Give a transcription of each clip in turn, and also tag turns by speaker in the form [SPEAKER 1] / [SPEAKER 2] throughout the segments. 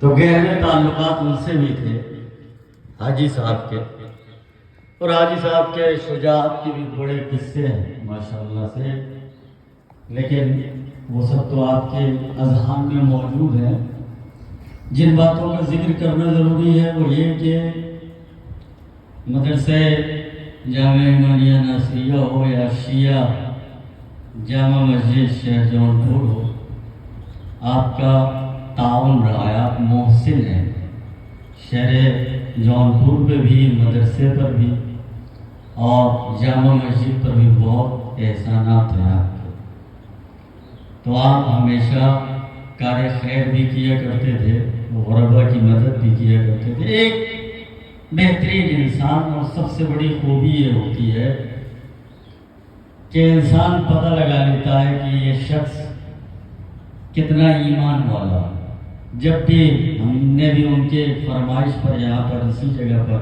[SPEAKER 1] تو گہرے تعلقات ان سے بھی تھے حاجی صاحب کے، اور حاجی صاحب کے شجاعت کے بھی بڑے قصے ہیں ماشاءاللہ سے، لیکن وہ سب تو آپ کے اذہان میں موجود ہیں۔ جن باتوں کا ذکر کرنا ضروری ہے وہ یہ کہ مدرسے جامعہ ایمانیہ ناصریہ ہو یا شیعہ جامع مسجد شہر جون پور ہو، آپ کا تعاون رہا ہے، آپ محسن ہیں۔ شہر جون پور پہ بھی، مدرسے پر بھی اور جامع مسجد پر بھی بہت احسانات ہیں آپ کے۔ تو آپ ہمیشہ کار خیر بھی کیا کرتے تھے، غربا کی مدد بھی کیا کرتے تھے۔ ایک بہترین انسان، اور سب سے بڑی خوبی یہ ہوتی ہے کہ انسان پتہ لگا لیتا ہے کہ یہ شخص کتنا ایمان والا۔ جب بھی ہم نے بھی ان کے فرمائش پر یہاں پر اسی جگہ پر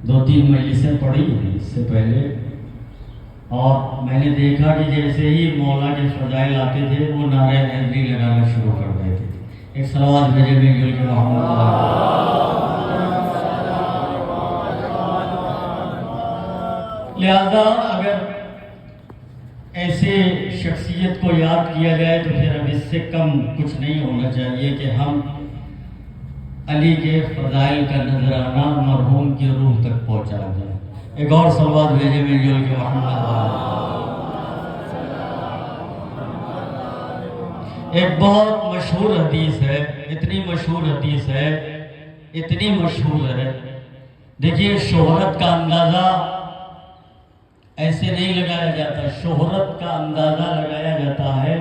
[SPEAKER 1] 2-3 مجلسیں پڑھی ہیں اس سے پہلے، اور میں نے دیکھا کہ جیسے ہی مولا کے فضائل آتے تھے وہ نعرہ حیدری لگانا شروع کر دیتے تھے۔ ایک صلوات بھیجے مل جل کے محمد۔ لہذا اگر ایسے شخصیت کو یاد کیا جائے تو پھر اب اس سے کم کچھ نہیں ہونا چاہیے کہ ہم علی کے فضائل کا نذرانہ مرحوم کی روح تک پہنچا دیں۔ ایک اور صلوات بھیجے مل جل کے محمد۔ ایک بہت مشہور حدیث ہے، اتنی مشہور حدیث ہے، اتنی مشہور ہے، دیکھیے شہرت کا اندازہ ایسے نہیں لگایا جاتا، شہرت کا اندازہ لگایا جاتا ہے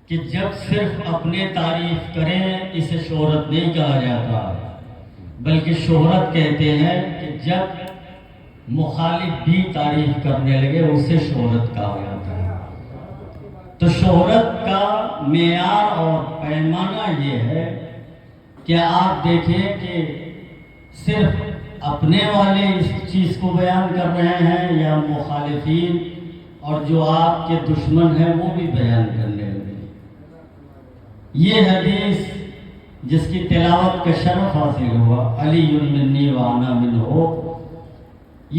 [SPEAKER 1] کہ جب صرف اپنے تعریف کریں اسے شہرت نہیں کہا جاتا، بلکہ شہرت کہتے ہیں کہ جب مخالف بھی تعریف کرنے لگے اسے شہرت کہا جاتا ہے۔ تو شہرت کا معیار اور پیمانہ یہ ہے کہ آپ دیکھیں کہ صرف اپنے والے اس چیز کو بیان کر رہے ہیں یا مخالفین اور جو آپ کے دشمن ہیں وہ بھی بیان کرنے لگے۔ یہ حدیث جس کی تلاوت کا شرف حاصل ہوا، علی منی وانا منہ،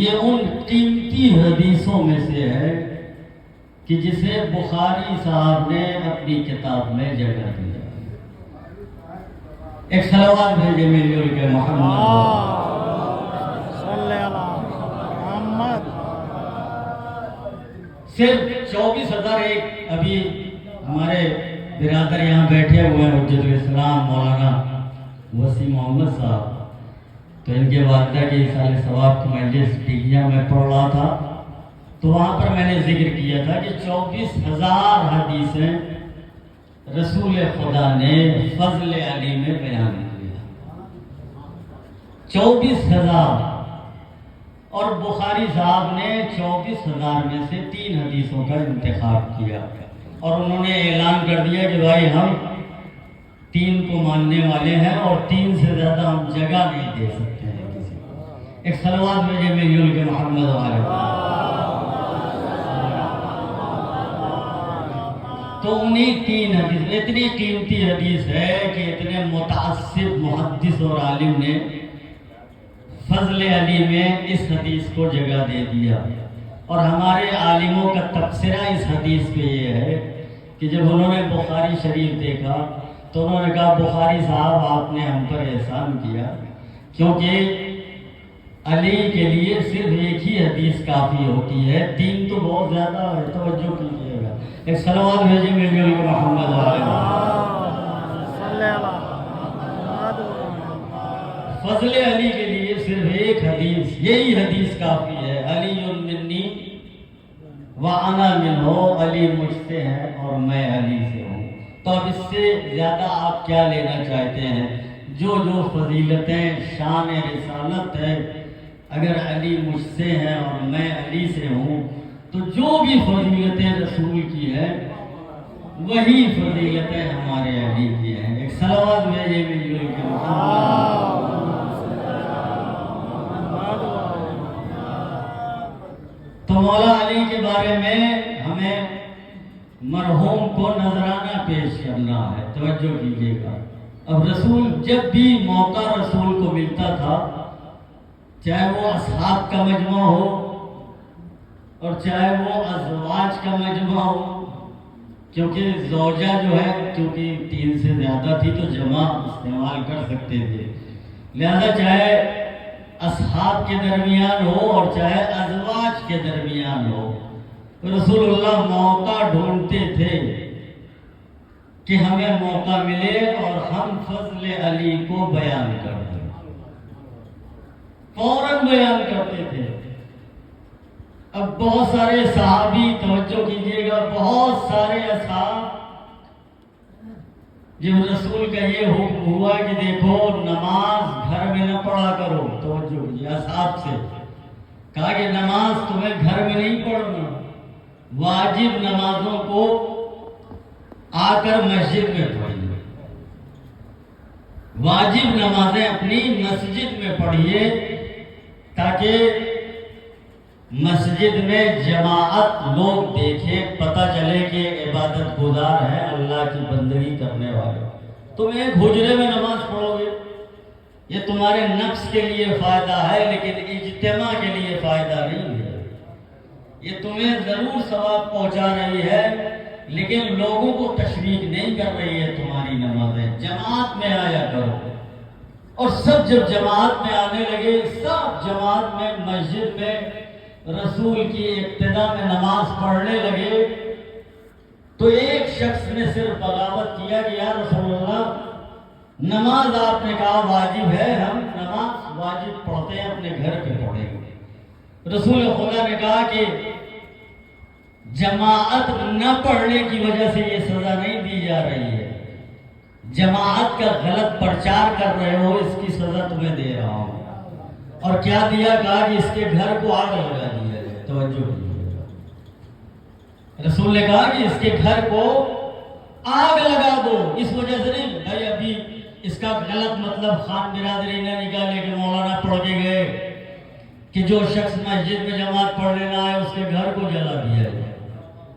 [SPEAKER 1] یہ ان قیمتی حدیثوں میں سے ہے کہ جسے بخاری صاحب نے اپنی کتاب میں جگہ دیا۔ ایک صلوات بھیجے مل جل کے محمد۔ صرف 24,000 ایک ابھی ہمارے برادر یہاں بیٹھے ہوئے ہیں، حجت الاسلام مولانا وسیع محمد صاحب، تو ان کے والدہ کی سال ثواب کی مجلس ٹیگیا میں پڑھ رہا تھا، تو وہاں پر میں نے ذکر کیا تھا کہ 24,000 حدیثیں رسول خدا نے فضل علی میں بیان کیا، 24,000، اور بخاری صاحب نے 24,000 میں سے 3 حدیثوں کا انتخاب کیا، اور انہوں نے اعلان کر دیا کہ بھائی ہم 3 کو ماننے والے ہیں اور 3 سے زیادہ ہم جگہ نہیں دے سکتے ہیں کسی کو۔ ایک صلوات بھیجے مل جل کے محمد والے۔ تو انہیں 3 حدیث، اتنی قیمتی حدیث ہے کہ اتنے متعصب محدث اور عالم نے فضل علی میں اس حدیث کو جگہ دے دیا، اور ہمارے عالموں کا تبصرہ اس حدیث پہ یہ ہے کہ جب انہوں نے بخاری شریف دیکھا تو انہوں نے کہا بخاری صاحب آپ نے ہم پر احسان کیا، کیونکہ علی کے لیے صرف ایک ہی حدیث کافی ہوتی ہے، 3 تو بہت زیادہ ہے، توجہ کیجیے گا۔ ایک صلوات بھیجیں مل جل کے محمد فضل علی کے لیے صرف ایک حدیث، یہی حدیث کافی ہے، علی منی وانا منہ، علی مجھ سے ہے اور میں علی سے ہوں۔ تو اب اس سے زیادہ آپ کیا لینا چاہتے ہیں؟ جو جو فضیلتیں شان رسالت ہے، اگر علی مجھ سے ہے اور میں علی سے ہوں تو جو بھی فضیلتیں رسول کی ہے وہی فضیلتیں ہمارے علی کی ہیں۔ ایک صلوات بھیجے مل جل کے محمد۔ تو مولا علی کے بارے میں ہمیں مرحوم کو نذرانہ پیش کرنا ہے، توجہ کیجیے گا۔ اب رسول جب بھی موقع رسول کو ملتا تھا، چاہے وہ اصحاب کا مجمع ہو اور چاہے وہ ازواج کا مجمع ہو، کیونکہ زوجہ جو ہے کیونکہ 3 سے زیادہ تھی تو جمع استعمال کر سکتے تھے، لہذا چاہے اصحاب کے درمیان ہو اور چاہے ازواج کے درمیان ہو، رسول اللہ موقع ڈھونڈتے تھے کہ ہمیں موقع ملے اور ہم فضل علی کو بیان کر دیں، فوراً بیان کرتے تھے۔ اب بہت سارے صحابی، توجہ کیجئے گا، بہت سارے اصحاب، جب رسول کا یہ حکم ہوا کہ دیکھو نماز گھر میں نہ پڑھا کرو، توجہ کیجئے، اصحاب سے کہا کہ نماز تمہیں گھر میں نہیں پڑھنا، واجب نمازوں کو آ کر مسجد میں پڑھیے، واجب نمازیں اپنی مسجد میں پڑھیے تاکہ مسجد میں جماعت لوگ دیکھیں، پتہ چلے کہ عبادت گزار ہے، اللہ کی بندگی کرنے والے۔ تم ایک حجرے میں نماز پڑھو گے، یہ تمہارے نفس کے لیے فائدہ ہے لیکن اجتماع کے لیے فائدہ نہیں ہے، یہ تمہیں ضرور ثواب پہنچا رہی ہے لیکن لوگوں کو تشویق نہیں کر رہی ہے تمہاری نمازیں، جماعت میں آیا کرو۔ اور سب جب جماعت میں آنے لگے، سب جماعت میں مسجد میں رسول کی ابتدا میں نماز پڑھنے لگے، تو ایک شخص نے صرف بغاوت کیا کہ یا رسول اللہ، نماز آپ نے کہا واجب ہے، ہم نماز واجب پڑھتے ہیں، اپنے گھر پہ پڑھیں گے۔ رسول خدا نے کہا کہ جماعت نہ پڑھنے کی وجہ سے یہ سزا نہیں دی جا رہی ہے، جماعت کا غلط پرچار کر رہے ہو، اس کی سزا تمہیں دے رہا ہوں۔ اور کیا دیا؟ کہا کہ اس کے گھر کو آگ لگا دیا جائے، توجہ کیجیے گا، رسول نے کہا کہ اس کے گھر کو آگ لگا دو، اس وجہ سے نہیں بھائی ابھی اس کا غلط مطلب خان برادری نہ نکالے کہ مولانا پڑھ کے گئے کہ جو شخص مسجد میں جماعت پڑھنے نہ آئے اس کے گھر کو جلا دیا جائے،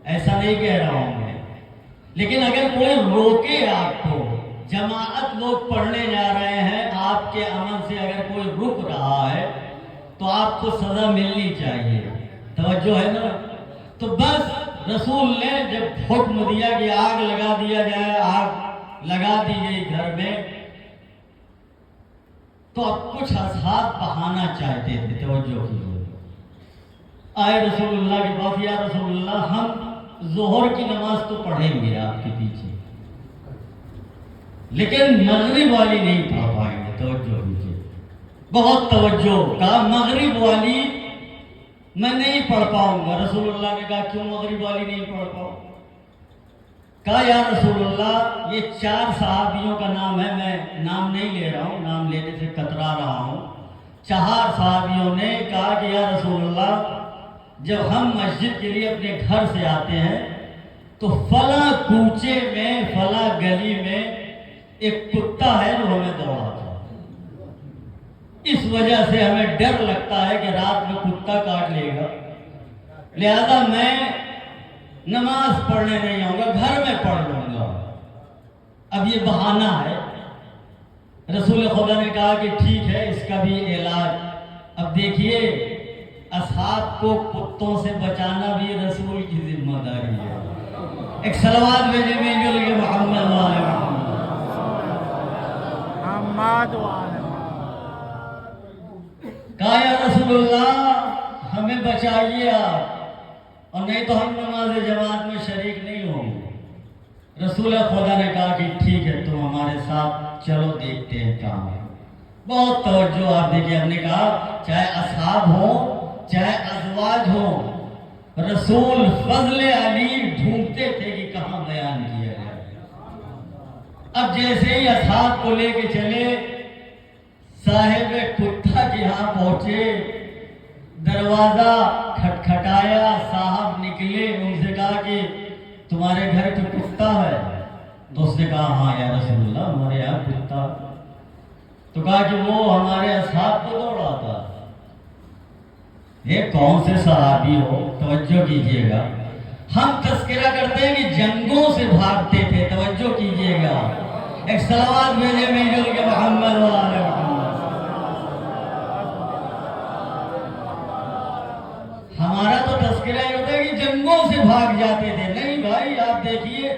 [SPEAKER 1] ایسا نہیں کہہ رہا ہوں میں، لیکن اگر کوئی روکے آپ کو، جماعت لوگ پڑھنے جا رہے ہیں، آپ کے عمل سے اگر کوئی رک رہا ہے تو آپ کو سزا ملنی چاہیے، توجہ ہے نا؟ تو بس رسول نے جب حکم دیا کہ آگ لگا دیا جائے، آگ لگا دی گئی گھر میں، تو اب کچھ اصحاب بہانا چاہتے تھے، توجہ کیجیے، آئے رسول اللہ کے پاس، یا رسول اللہ ہم ظہر کی نماز تو پڑھیں گے آپ کے پیچھے لیکن مغرب والی نہیں پڑھ پائیں گے، توجہ کیجیے، بہت توجہ، کہا مغرب والی میں نہیں پڑھ پاؤں گا۔ رسول اللہ نے کہا کیوں مغرب والی نہیں پڑھ پاؤں؟ کہا یا رسول اللہ یہ 4 صحابیوں کا نام ہے، میں نام نہیں لے رہا ہوں، نام لینے سے کترا رہا ہوں، 4 صحابیوں نے کہا کہ یا رسول اللہ جب ہم مسجد کے لیے اپنے گھر سے آتے ہیں تو فلاں کوچے میں، فلاں گلی میں ایک کتا ہے جو ہمیں دوڑاتا ہے، اس وجہ سے ہمیں ڈر لگتا ہے کہ رات میں کتا کاٹ لے گا، لہذا میں نماز پڑھنے نہیں آؤں گا، گھر میں پڑھ لوں گا۔ اب یہ بہانہ ہے، رسول خدا نے کہا کہ ٹھیک ہے، اس کا بھی علاج۔ اب دیکھیے اصحاب کو کتوں سے بچانا بھی رسول کی ذمہ داری ہے۔ ایک صلوات بھیجے محمد وعلى محمد کہا یا رسول اللہ ہمیں بچائیے آپ، اور نہیں تو ہم نماز جماعت میں شریک نہیں ہوں گے۔ رسول خدا نے کہا کہ ٹھیک ہے تم ہمارے ساتھ چلو، دیکھتے ہیں کام ہے۔ بہت توجہ، آپ دیکھیے، ہم نے کہا چاہے اصحاب ہوں چاہے ازواج ہوں، رسول فضل علی ڈھونڈتے تھے کہ کہاں بیان کیا جائے۔ اب جیسے ہی اصحاب کو لے کے چلے، صاحب کتا کے یہاں پہنچے، دروازہ کھٹکھٹایا، صاحب نکلے، ان سے کہا کہ تمہارے گھر پہ کتا ہے؟ دوست نے کہا ہاں یا رسول اللہ ہمارے یہاں کتا۔ تو کہا کہ وہ ہمارے اصحاب کو دوڑا تھا۔ یہ کون سے صحابی ہو، توجہ کیجئے گا، ہم تذکرہ کرتے ہیں کہ جنگوں سے بھاگتے تھے، توجہ کیجئے گا، ایک صلوات بھیجے مل کے محمد والے محمد۔ ہمارا تو تذکرہ یہ ہوتا ہے کہ جنگوں سے بھاگ جاتے تھے، نہیں بھائی آپ دیکھیے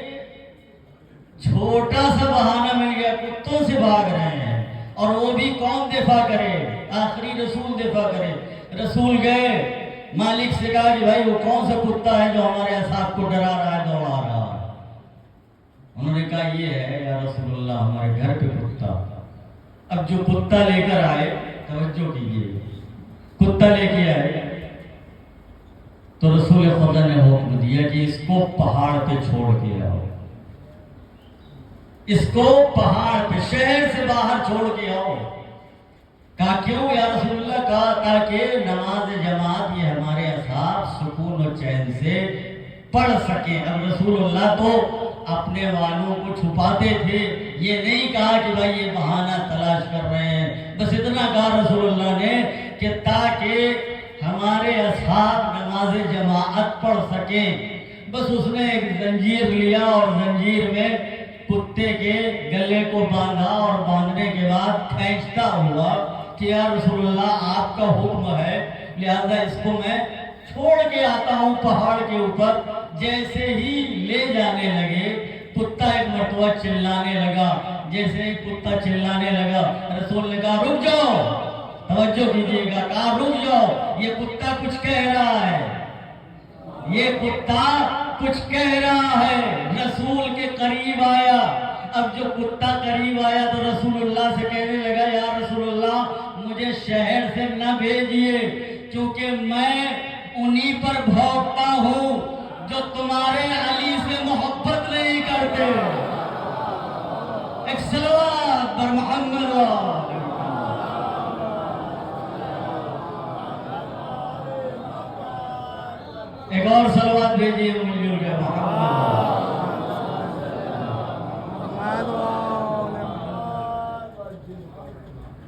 [SPEAKER 1] چھوٹا سا بہانہ مل گیا کتوں سے بھاگ رہے ہیں، اور وہ بھی کون دفاع کرے؟ آخری رسول دفاع کرے۔ رسول گئے مالک سے کہا کہ بھائی وہ کون سا کتا ہے جو ہمارے اصحاب کو ڈرا رہا ہے دوڑا رہا ہے؟ انہوں نے کہا یہ ہے یا رسول اللہ ہمارے گھر پہ کتا۔ اب جو کتا لے کر آئے، توجہ کیجیے، کتا لے کے آئے تو رسول خدا نے حکم دیا کہ اس کو پہاڑ پہ چھوڑ کے آؤ، اس کو پہاڑ پہ شہر سے باہر چھوڑ کے آؤ۔ کہا کیوں یا رسول اللہ؟ کہا تاکہ نماز جماعت یہ ہمارے اصحاب سکون و چین سے پڑھ سکیں۔ اب رسول اللہ تو اپنے والوں کو چھپاتے تھے، یہ نہیں کہا کہ بھائی یہ بہانہ تلاش کر رہے ہیں، بس اتنا کہا رسول اللہ نے کہ تاکہ ہمارے اصحاب نماز جماعت پڑھ سکیں۔ بس اس نے ایک زنجیر لیا اور زنجیر میں کتے کے گلے کو باندھا، اور باندھنے کے بعد کھینچتا ہوا کہ یا رسول اللہ آپ کا حکم ہے، لہذا اس کو میں چھوڑ کے آتا ہوں پہاڑ کے اوپر۔ جیسے ہی لے جانے لگے کتا ایک مرتبہ چلانے لگا، جیسے ہی کتا چلانے لگا رسول نے کہا رک جاؤ، توجہ کیجیے گا، کہا رک جاؤ، یہ کتا کچھ کہہ رہا ہے، یہ کتا کچھ کہہ رہا ہے۔ رسول کے قریب آیا، اب جو کتا قریب آیا تو رسول اللہ سے کہنے لگا یا رسول اللہ مجھے شہر سے نہ بھیجیے، کیونکہ میں انہی پر بھونکتا ہوں جو تمہارے علی سے محبت نہیں کرتے۔ ایک صلوات پر محمد والے۔ ایک اور صلوات بھیجیے مجھے کے محمد۔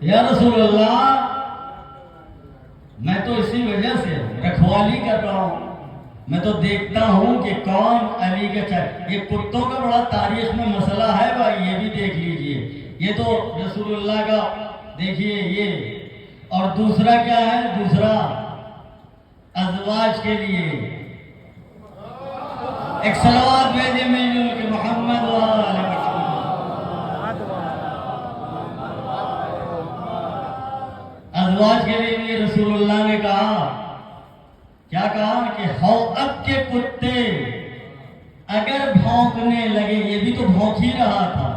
[SPEAKER 1] یا رسول اللہ میں تو اسی وجہ سے رکھوالی کر رہا ہوں، میں تو دیکھتا ہوں کہ کون علی کا چاہے۔ یہ کتوں کا بڑا تاریخ میں مسئلہ ہے بھائی، یہ بھی دیکھ لیجئے، یہ تو رسول اللہ کا دیکھیے یہ۔ اور دوسرا کیا ہے؟ دوسرا ازواج کے لیے ایک صلوات بھیجے مل جل کے محمد والے محمد۔ ازواج کے لیے بھی رسول اللہ نے کہا، کیا کہا کہ حوض کے کتے اگر بھونکنے لگے، یہ بھی تو بھونک ہی رہا تھا،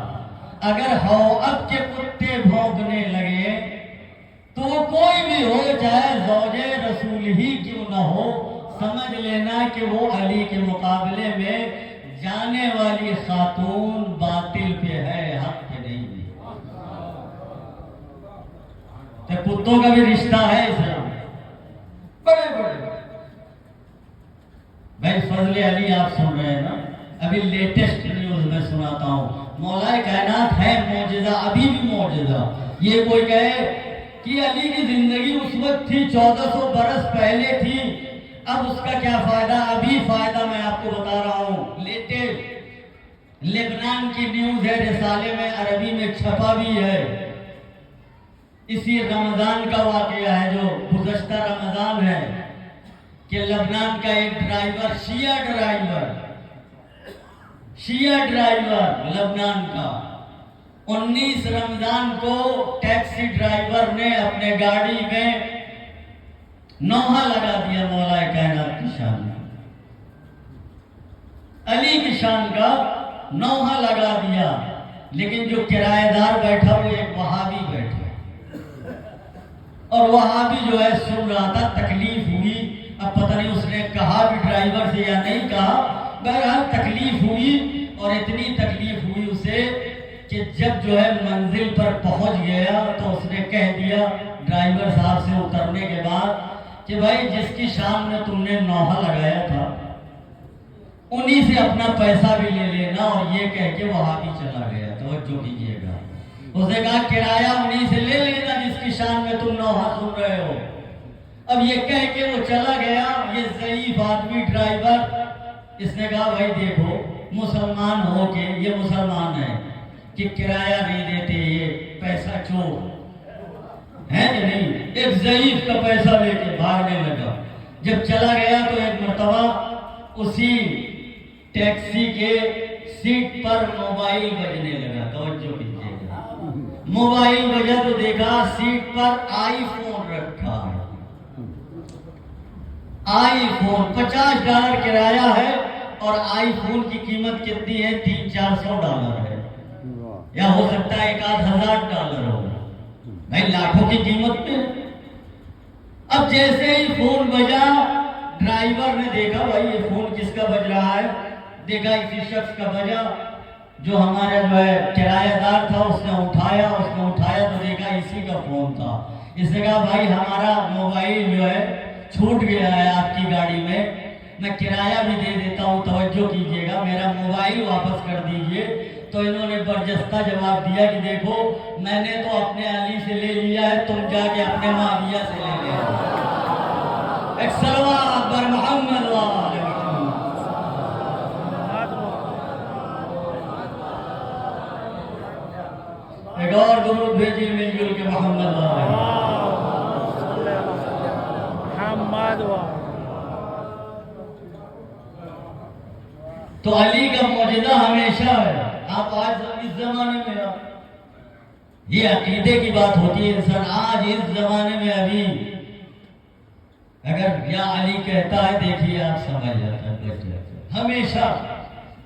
[SPEAKER 1] اگر حوض کے کتے بھونکنے لگے تو کوئی بھی ہو، چاہے زوج رسول ہی کیوں نہ ہو، سمجھ لینا کہ وہ علی کے مقابلے میں جانے والی خاتون باطل پہ ہے، حق پہ نہیں ہے۔ تو کتوں کا بھی رشتہ ہے اسلام بڑے بڑے۔ بھائی فضل علی آپ سن رہے ہیں نا، ابھی لیٹسٹ نیوز میں سناتا ہوں، مولا کائنات ہے معجزہ، ابھی بھی معجزہ۔ یہ کوئی کہے کہ علی کی زندگی اس وقت تھی 1400 برس پہلے تھی، اب اس کا کیا فائدہ؟ ابھی فائدہ میں آپ کو بتا رہا ہوں۔ لیٹسٹ لبنان کی نیوز ہے، رسالے میں عربی میں چھپا بھی ہے، اسی رمضان کا واقعہ ہے جو گزشتہ رمضان ہے، کہ لبنان کا ایک ڈرائیور، شیعہ ڈرائیور لبنان کا، 19 رمضان کو ٹیکسی ڈرائیور نے اپنے گاڑی میں نوحہ لگا دیا مولا کائنات کی شان میں، علی کی شان کا نوحہ لگا دیا، لیکن جو کرایہ دار بیٹھا وہ ایک وہابی بیٹھا، اور وہابی جو ہے سن رہا تھا، تکلیف ہوئی، اب پتہ نہیں اس نے کہا بھی ڈرائیور سے یا نہیں کہا، بہرحال تکلیف ہوئی، اور اتنی تکلیف ہوئی اسے کہ جب جو ہے منزل پر پہنچ گیا تو اس نے کہہ دیا ڈرائیور صاحب سے اترنے کے بعد کہ بھائی جس کی شان میں تم نے نوحہ لگایا تھا انہی سے اپنا پیسہ بھی لے لینا، اور یہ کہہ کے وہابی چلا گیا۔ توجہ کیجیے گا، اس نے کہا کرایہ انہی سے لے لینا جس کی شان میں تم نوحہ سن رہے ہو۔ اب یہ کہہ کے وہ چلا گیا، یہ ضعیف آدمی ڈرائیور، اس نے کہا بھائی دیکھو مسلمان ہو کے، یہ مسلمان ہے، کہ کرایہ نہیں دیتے، یہ پیسہ چور ہے کہ نہیں؟ ایک ضعیف کا پیسہ لے کے بھاگنے لگا، جب چلا گیا تو ایک مرتبہ اسی ٹیکسی کے سیٹ پر موبائل بجنے لگا، توجہ کیجیے گا، موبائل بجا تو دیکھا سیٹ پر آئی فون رکھا ہے، آئی فون $50 کرایہ ہے، اور آئی فون کی قیمت کتنی ہے؟ $300-400 ہے، یا ہو سکتا ہے $1000 ہو، بھائی لاکھوں کی قیمت پہ۔ اب جیسے ہی فون بجا، ڈرائیور نے دیکھا بھائی یہ فون کس کا بج رہا ہے، دیکھا اسی شخص کا بجا، جو ہمارا جو ہے کرایہ دار تھا، اس نے اٹھایا تو دیکھا اسی کا فون تھا۔ اس نے کہا بھائی ہمارا موبائل جو ہے چھوٹ گیا ہے آپ کی گاڑی میں کرایہ بھی دے دیتا ہوں، توجہ کیجیے گا، میرا موبائل واپس کر دیجیے۔ تو انہوں نے برجستہ جواب دیا کہ دیکھو میں نے تو اپنے علی سے لے لیا ہے، تم جا کے اپنے معاویہ سے لے لیا۔ ایک صلوات بر محمد وآل محمد۔ ایک اور درود بھیجیے مل جل کے محمد وآل محمد۔ تو علی کا معجزہ ہمیشہ ہے۔ آپ آج اس زمانے میں یہ عقیدے کی بات ہوتی ہے، انسان آج اس زمانے میں ابھی اگر یا علی کہتا ہے، دیکھیے آپ سمجھ جاتا ہے ہمیشہ۔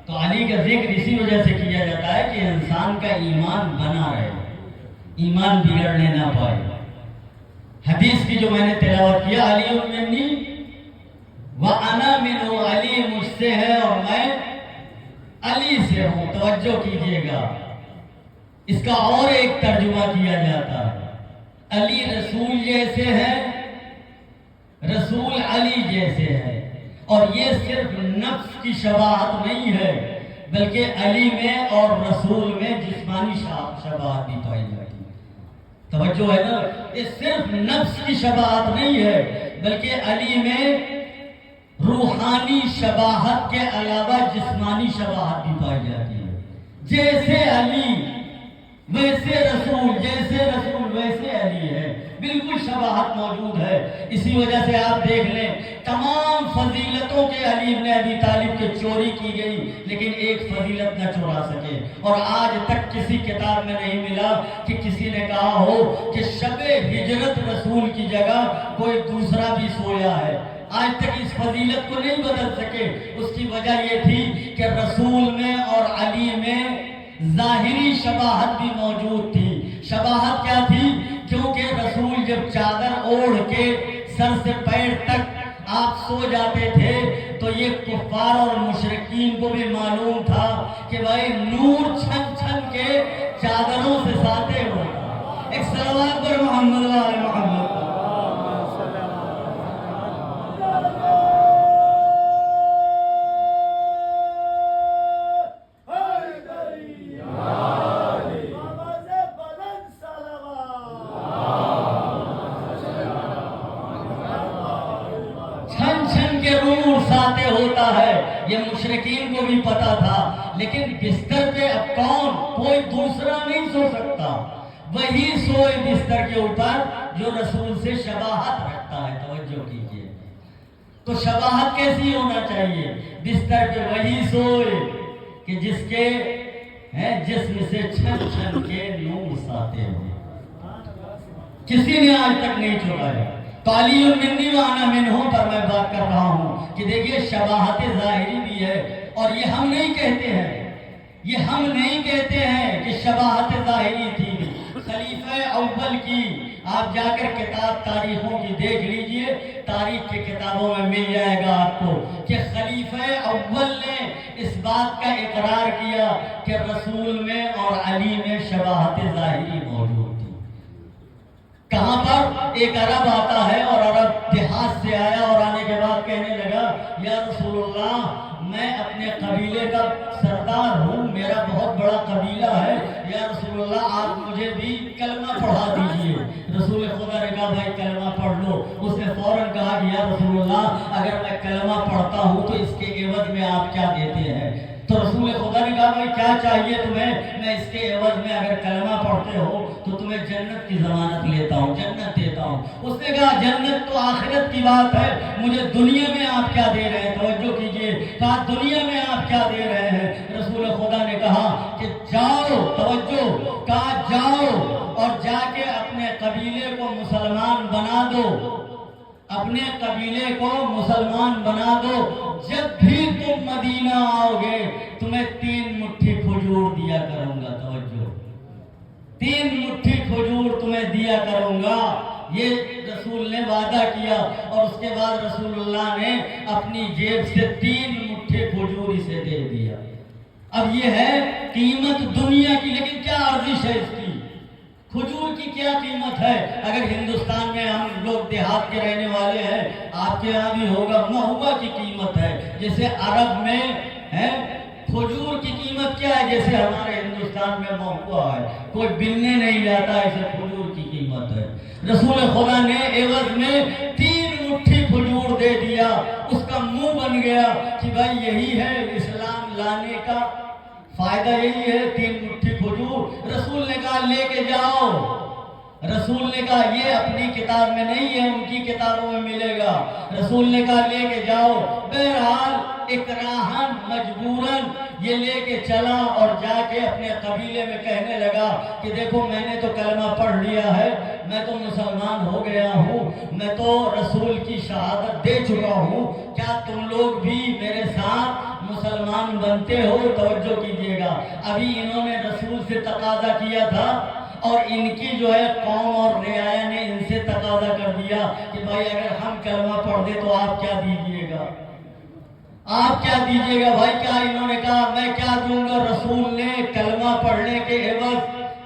[SPEAKER 1] تو علی کا ذکر اسی وجہ سے کیا جاتا ہے کہ انسان کا ایمان بنا رہے، ایمان بگڑنے نہ پائے۔ حدیث کی جو میں نے تلاوت کیا، علی منی وَأَنَا مِنْهُ، علی مجھ سے ہے اور میں علی سے ہوں، توجہ کیجئے گا۔ اس کا اور ایک ترجمہ کیا جاتا ہے، علی رسول جیسے ہے، رسول علی جیسے ہے، اور یہ صرف نفس کی شباہت نہیں ہے، بلکہ علی میں اور رسول میں جسمانی شباہت بھی پائی جاتی ہے۔ توجہ ہے نا، یہ صرف نفس کی شباہت نہیں ہے، بلکہ علی میں روحانی شباہت کے علاوہ جسمانی شباہت بھی پائی جاتی ہے۔ جیسے علی ویسے رسول، جیسے رسول ویسے علی ہے، بالکل شباہت موجود ہے۔ اسی وجہ سے آپ دیکھ لیں تمام فضیلتوں کے علی ابن ابی طالب کے چوری کی گئی، لیکن ایک فضیلت نہ چورا سکے، اور آج تک کسی کتاب میں نہیں ملا کہ کسی نے کہا ہو کہ شب ہجرت رسول کی جگہ کوئی دوسرا بھی سویا ہے۔ آج تک اس فضیلت کو نہیں بدل سکے۔ اس کی وجہ یہ تھی کہ رسول میں اور علی میں ظاہری شباہت بھی موجود تھی۔ شباہت کیا تھی؟ کیونکہ رسول جب چادر اوڑھ کے سر سے پیر تک آپ سو جاتے تھے تو یہ کفار اور مشرکین کو بھی معلوم تھا کہ بھائی نور چھن چھن کے چادروں سے ساتے ہوتا۔ ایک صلوات پر محمد وآل محمد۔ ہوتا ہے، یہ مشرکین کو بھی پتا تھا، لیکن بستر پہ اب کون؟ کوئی دوسرا نہیں سو سکتا، وہی سوئے بستر کے اوپر جو رسول سے شباہت رکھتا ہے۔ توجہ کیجئے، تو شباہت کیسی ہونا چاہیے؟ بستر پہ وہی سوئے کہ جس کے جسم سے چھن چھن کے نور ساتے ہوئے، کسی نے آج تک نہیں چھوڑایا۔ تو علی منی وَأَنَا مِنْهُ پر میں بات کر رہا ہوں کہ دیکھیے شباہت ظاہری بھی ہے، اور یہ ہم نہیں کہتے ہیں کہ شباہت ظاہری تھی۔ خلیفہ اول کی آپ جا کر کتاب تاریخوں کی دیکھ لیجئے، تاریخ کی کتابوں میں مل جائے گا آپ کو کہ خلیفہ اول نے اس بات کا اقرار کیا کہ رسول میں اور علی میں شباہت ظاہری موجود تھی۔ کہاں پر؟ ایک عرب آتا ہے، اور عرب دیہات سے آیا اور آنے کے بعد کہنے لگا یا رسول اللہ میں اپنے قبیلے کا سردار ہوں، میرا بہت بڑا قبیلہ ہے، یا رسول اللہ آپ مجھے بھی کلمہ پڑھا دیجئے۔ رسول خدا نے کہا بھائی کلمہ پڑھ لو۔ اس نے فوراً کہا کہ یا رسول اللہ اگر میں کلمہ پڑھتا ہوں تو اس کے عوض میں آپ کیا دیتے ہیں؟ تو رسول خدا نے کہا بھائی کہ کیا چاہیے تمہیں، میں اس کے عوض میں اگر کلمہ پڑھتے ہو تو تمہیں جنت کی ضمانت لیتا ہوں، جنت دیتا ہوں۔ اس نے کہا جنت تو آخرت کی بات ہے، مجھے دنیا میں آپ کیا دے رہے ہیں، توجہ کیجئے، کہا دنیا میں آپ کیا دے رہے ہیں؟ رسول خدا نے کہا کہ جاؤ، توجہ، کہا جاؤ اور جا کے اپنے قبیلے کو مسلمان بنا دو، اپنے قبیلے کو مسلمان بنا دو، جب بھی تم مدینہ آؤ گے تمہیں 3 مٹھی کھجور دیا کروں گا، توجہ، 3 مٹھی کھجور تمہیں دیا کروں گا۔ یہ رسول نے وعدہ کیا اور اس کے بعد رسول اللہ نے اپنی جیب سے 3 مٹھی کھجور اسے دے دیا۔ اب یہ ہے قیمت دنیا کی، لیکن کیا ارزش ہے اس کی؟ کھجور کی کیا قیمت ہے؟ اگر ہندوستان میں ہم لوگ دیہات کے رہنے والے ہیں، آپ کے یہاں بھی ہوگا، مہوا کی قیمت ہے، جیسے عرب میں ہے کھجور کی قیمت کیا ہے، جیسے ہمارے ہندوستان میں مہوا ہے، کوئی بننے نہیں جاتا، اسے کھجور کی قیمت ہے۔ رسول خدا نے عوض میں 3 مٹھی کھجور دے دیا، اس کا منہ بن گیا کہ بھائی یہی ہے اسلام لانے کا فائدہ، یہی ہے 3 مٹھی کھجور۔ رسول نے کہا لے کے جاؤ، رسول نے کہا یہ اپنی کتاب میں نہیں ہے، ان کی کتابوں میں ملے گا۔ رسول نے کہا لے کے جاؤ، بہرحال اکراہن مجبوراً یہ لے کے چلا اور جا کے اپنے قبیلے میں کہنے لگا کہ دیکھو میں نے تو کلمہ پڑھ لیا ہے، میں تو مسلمان ہو گیا ہوں، میں تو رسول کی شہادت دے چکا ہوں، کیا تم لوگ بھی میرے ساتھ مسلمان بنتے ہو؟ توجہ کیجئے گا، ابھی انہوں نے رسول سے تقاضا کیا تھا اور ان کی جو ہے قوم اور رعایا نے ان سے تقاضا کر دیا کہ بھائی اگر ہم کلمہ پڑھ دیں تو آپ کیا دیجئے گا، آپ کیا دیجئے گا بھائی؟ کیا انہوں نے کہا میں کیا دوں گا؟ رسول نے کلمہ پڑھنے کے عوض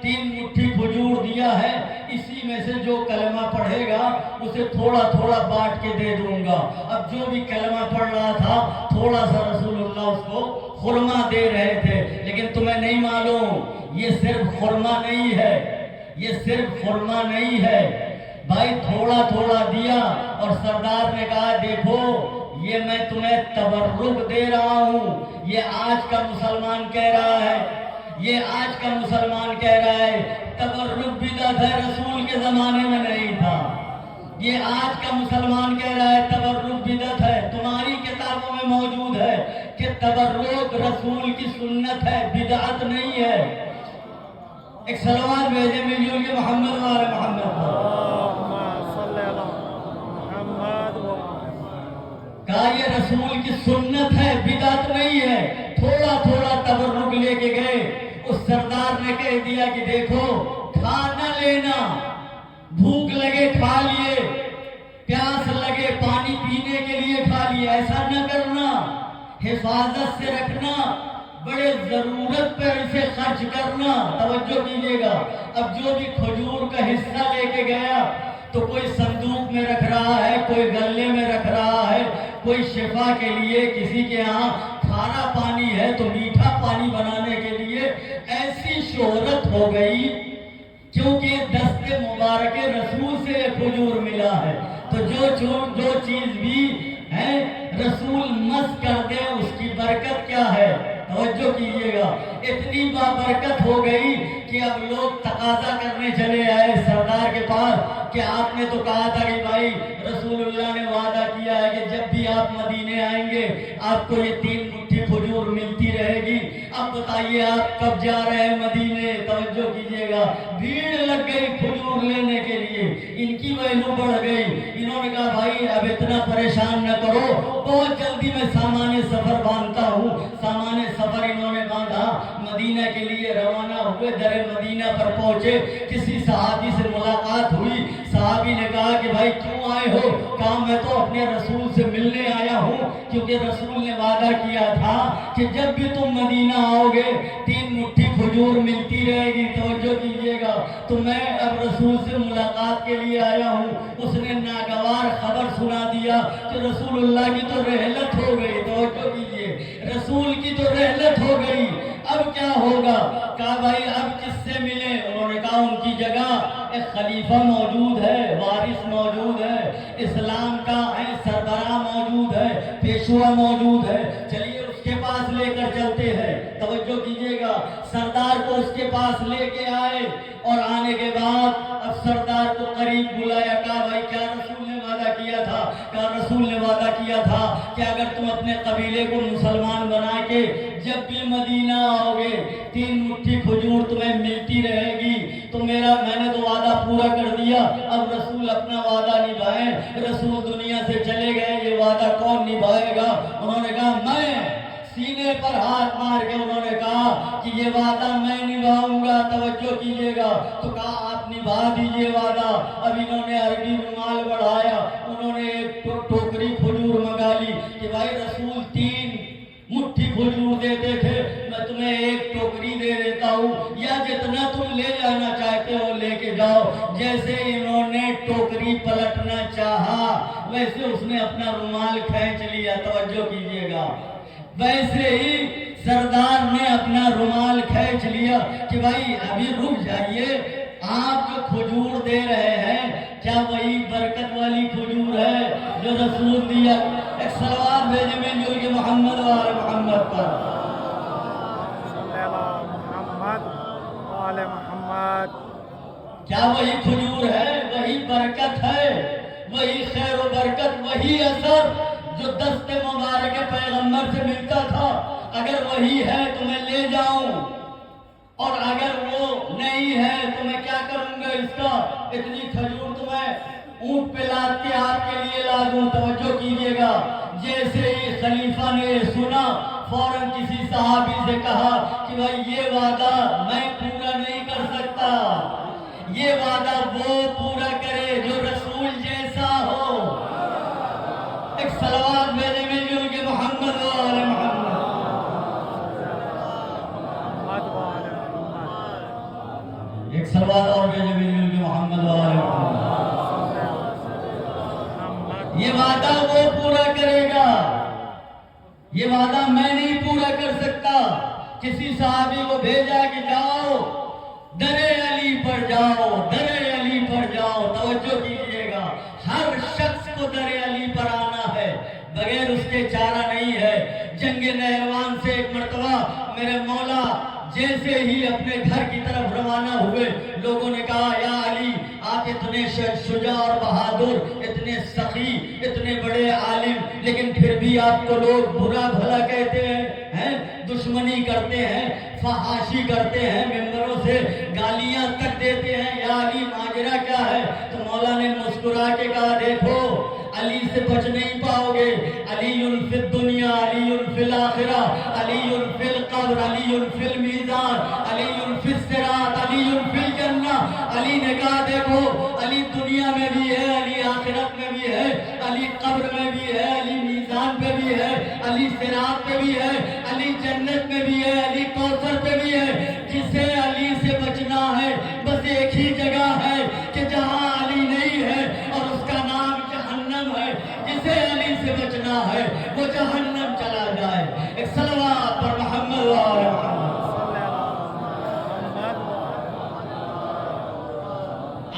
[SPEAKER 1] 3 مٹھی کھجور دیا ہے، اسی میں سے جو کلمہ پڑھے گا اسے تھوڑا تھوڑا بانٹ کے دے دوں گا۔ اب جو بھی کلمہ پڑھ رہا تھا تھوڑا سا رسول اللہ اس کو خرما دے رہے تھے، لیکن تمہیں نہیں معلوم یہ صرف خرما نہیں ہے، یہ صرف خرما نہیں ہے بھائی، تھوڑا تھوڑا دیا اور سردار نے کہا دیکھو یہ میں تمہیں تبرک دے رہا ہوں، یہ آج کا مسلمان کہہ رہا ہے، یہ آج کا مسلمان کہہ رہا ہے، تبرک بدعت ہے، رسول کے زمانے میں نہیں تھا، یہ آج کا مسلمان کہہ رہا ہے تبرک بدعت ہے، تمہاری کتابوں میں موجود ہے کہ تبرک رسول کی سنت ہے، بدعت نہیں ہے۔ ایک صلوات بھیجے ملیون کے محمد والے محمد، کہا یہ رسول کی سنت ہے، بدعت نہیں ہے۔ تھوڑا تھوڑا تبرک لے کے گئے، اس سردار نے کہہ دیا کہ دیکھو کھانا لینا، بھوک لگے کھا لیے، پیاس لگے پانی پینے کے لیے کھا لیے، ایسا نہ کرنا، حفاظت سے رکھنا، بڑے ضرورت پر اسے خرچ کرنا۔ توجہ کیجئے گا، اب جو بھی کھجور کا حصہ لے کے گیا تو کوئی صندوق میں رکھ رہا ہے، کوئی گلے میں رکھ رہا ہے، کوئی شفا کے لیے، کسی کے ہاں کھارا پانی ہے تو میٹھا پانی بنانے کے لیے۔ ایسی شہرت ہو گئی کیونکہ دست مبارک رسول سے یہ کھجور ملا ہے، تو جو چیز بھی ہے رسول مس کر دے اس کی برکت کیا ہے؟ توجہ کیجئے گا، اتنی بابرکت ہو گئی کہ اب لوگ تقاضا کرنے چلے آئے سردار کے پاس کہ آپ نے تو کہا تھا کہ بھائی رسول اللہ نے وعدہ کیا ہے کہ جب بھی آپ مدینے آئیں گے آپ کو یہ 3 مٹھی کھجور ملتی رہے گی، اب بتائیے آپ کب جا رہے ہیں مدینے؟ توجہ کیجئے گا، بھیڑ لگ گئی کھجور لینے کے لیے، ان کی ویلو بڑھ گئی، انہوں نے کہا بھائی اب اتنا پریشان نہ کرو، بہت جلدی میں سامان سفر باندھتا ہوں۔ سامان سفر انہوں نے باندھا، مدینہ کے لیے روانہ ہوئے، در مدینہ پر پہنچے، کسی صحابی سے ملاقات ہوئی، صحابی نے کہا کہ بھائی کیوں آئے ہو؟ کہا میں تو اپنے رسول سے ملنے آیا ہوں، کیونکہ رسول نے وعدہ کیا تھا کہ جب بھی تم مدینہ آؤ گے 3 مٹھی کھجور ملتی رہے گی۔ توجہ کیجئے گا، تو میں اب رسول سے ملاقات کے لیے آیا ہوں۔ اس نے ناگوار خبر سنا دیا کہ رسول اللہ کی تو رحلت ہو گئی۔ توجہ کیجئے، رسول کی تو رحلت ہو گئی، اب کیا ہوگا؟ کہا بھائی اب کس سے ملے؟ انہوں نے کہا ان کی جگہ ایک خلیفہ موجود ہے، وارث موجود ہے، اسلام کا سربراہ موجود ہے، پیشوا موجود ہے، چلیے اس کے پاس لے کر چلتے ہیں۔ توجہ توجہ کیجیے گا. سردار کو اس کے پاس لے کے آئے اور آنے کے بعد اب سردار کو قریب بلایا. کہا بھائی کیا رسول نے وعدہ کیا تھا؟ کہا رسول نے وعدہ کیا تھا کہ اگر تم اپنے قبیلے کو مسلمان بنا کے جب بھی مدینہ آؤ گے 3 مٹھی کھجور تمہیں ملتی رہے گی. تو میں نے تو وعدہ پورا کر دیا. اب رسول اپنا وعدہ نبھائیں. رسول دنیا سے چلے گئے، یہ وعدہ کون نبھائے گا؟ انہوں نے کہا میں. سینے پر ہاتھ مار کے انہوں نے کہا کہ یہ وعدہ میں نبھاؤں گا. توجہ کیجیے گا. تو کہا آپ نبھا دیجیے وعدہ. اب انہوں نے عربی رومال بڑھایا، انہوں نے ایک ٹوکری کھجور منگا لی کہ بھائی رسول 3 مٹھی کھجور دیتے تھے، میں تمہیں 1 ٹوکری دے دیتا ہوں، یا جتنا تم لے جانا چاہتے ہو لے کے جاؤ. جیسے انہوں نے ٹوکری پلٹنا چاہا ویسے اس نے اپنا رومال کھینچ لیا. توجہ کیجیے گا. ویسے ہی سردار نے اپنا رومال کھینچ لیا کہ بھائی ابھی رک جائیے، آپ جو کھجور دے رہے ہیں کیا وہی برکت والی کھجور ہے جو رسول دیا؟ ایک صلوات بھیجے مل جل کے محمد وآل محمد پر.
[SPEAKER 2] محمد وآل محمد.
[SPEAKER 1] کیا وہی کھجور ہے، وہی برکت ہے، وہی خیر و برکت، وہی اثر جو دست مبارک پیغمبر سے ملتا تھا؟ اگر وہی ہے تو میں لے جاؤں، اور اگر وہ نہیں ہے تو میں کیا کروں گا اس کا؟ اتنی کھجور تو میں اونٹ پہ لاد کے آپ کے لیے لا دوں. توجہ کیجیے گا. جیسے ہی خلیفہ نے سنا فوراً کسی صحابی سے کہا کہ بھائی یہ وعدہ میں پورا نہیں کر سکتا، یہ وعدہ وہ پورا کرے جو رسول جیسا ہو. ایک صلوات بھیجے مل جل کے محمد وآل محمد. ایک صلوات اور بھیجے مل جل کے محمد وآل محمد. یہ وعدہ وہ پورا کرے گا، یہ وعدہ میں نہیں پورا کر سکتا. کسی صحابی کو بھیجا کہ جاؤ درے علی پر جاؤ، درے علی پر جاؤ. توجہ کیجیے گا. ہر شخص کو درے علی پر آنا ہے، بغیر اس کے چارہ نہیں ہے. جنگ نہروان سے ایک مرتبہ میرے مولا جیسے ہی اپنے گھر کی طرف روانہ ہوئے، لوگوں نے کہا یا علی آپ اتنے شجاع اور بہادر، اتنے سخی، اتنے بڑے عالم، لیکن پھر بھی آپ کو لوگ برا بھلا کہتے ہیں، دشمنی کرتے ہیں، فحاشی کرتے ہیں، ممبروں سے گالیاں تک دیتے ہیں. یا علی ماجرا کیا ہے؟ تو مولا نے مسکرا کے کہا دیکھو علی سے بچ نہیں پاؤ گے. علی فی الدنیا، علی فی الآخرہ، علی فی القبر، علی فی المیزان، علی فی الصراط، علی فی الجنہ. علی نے کہا دیکھو علی دنیا میں بھی ہے، علی آخرت میں بھی ہے، علی قبر میں بھی ہے، علی میزان پہ بھی ہے، علی صراط پہ بھی ہے، علی جنت میں بھی ہے، علی کوثر پہ بھی ہے. جسے علی سے بچنا ہے بس ایک ہی جگہ ہے کہ جہاں علی نہیں ہے اور اس کا نام جہنم ہے. جسے علی سے بچنا ہے وہ جہنم چلا جائے. ایک صلوات پر محمد وآل محمد.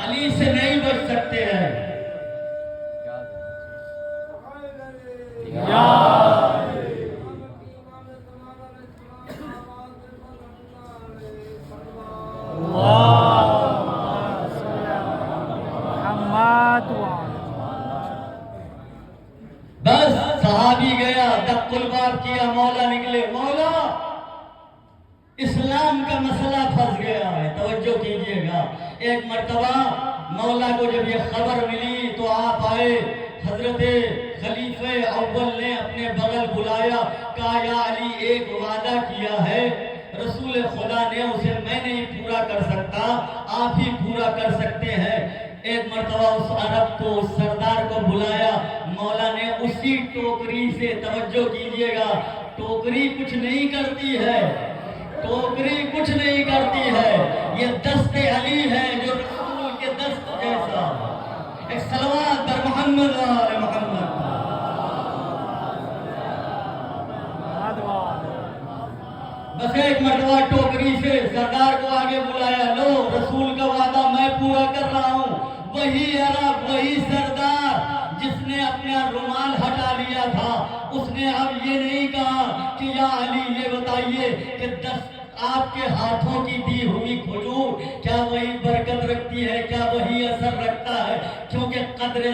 [SPEAKER 1] علی سے نہیں بچ سکتے ہیں. بس صحابی گیا، دق الباب کیا، مولا نکلے. مولا اسلام کا مسئلہ پھنس گیا ہے. توجہ کیجیے گا. ایک مرتبہ مولا کو جب یہ خبر ملی تو آپ آئے. حضرت خلیفہ اول نے اپنے بغل بلایا، کہا یا علی ایک وعدہ کیا ہے رسول خدا نے، اسے میں نہیں پورا کر سکتا، آپ ہی پورا کر سکتے ہیں. ایک مرتبہ اس عرب کو، اس سردار کو بلایا. مولا نے اسی ٹوکری سے، توجہ کیجیے گا، ٹوکری کچھ نہیں کرتی ہے، ٹوکری کچھ نہیں کرتی ہے، یہ دست علی ہے جو رسول کے دست جیسا. ایک صلوات پر محمد وآل محمد. بس ایک مرتبہ ٹوکری سے سردار کو آگے بلایا، لو رسول کا وعدہ میں پورا کر رہا ہوں. وہی عرب، وہی سردار جس نے اپنا رومال ہٹا لیا تھا، اس نے اب یہ نہیں کہا کہ یا علی یہ بتائیے کہ 10 آپ کے ہاتھوں کی دی ہوئی کھجور کیا وہی برکت رکھتی ہے، کیا وہی اثر رکھتا ہے؟ کیونکہ قدر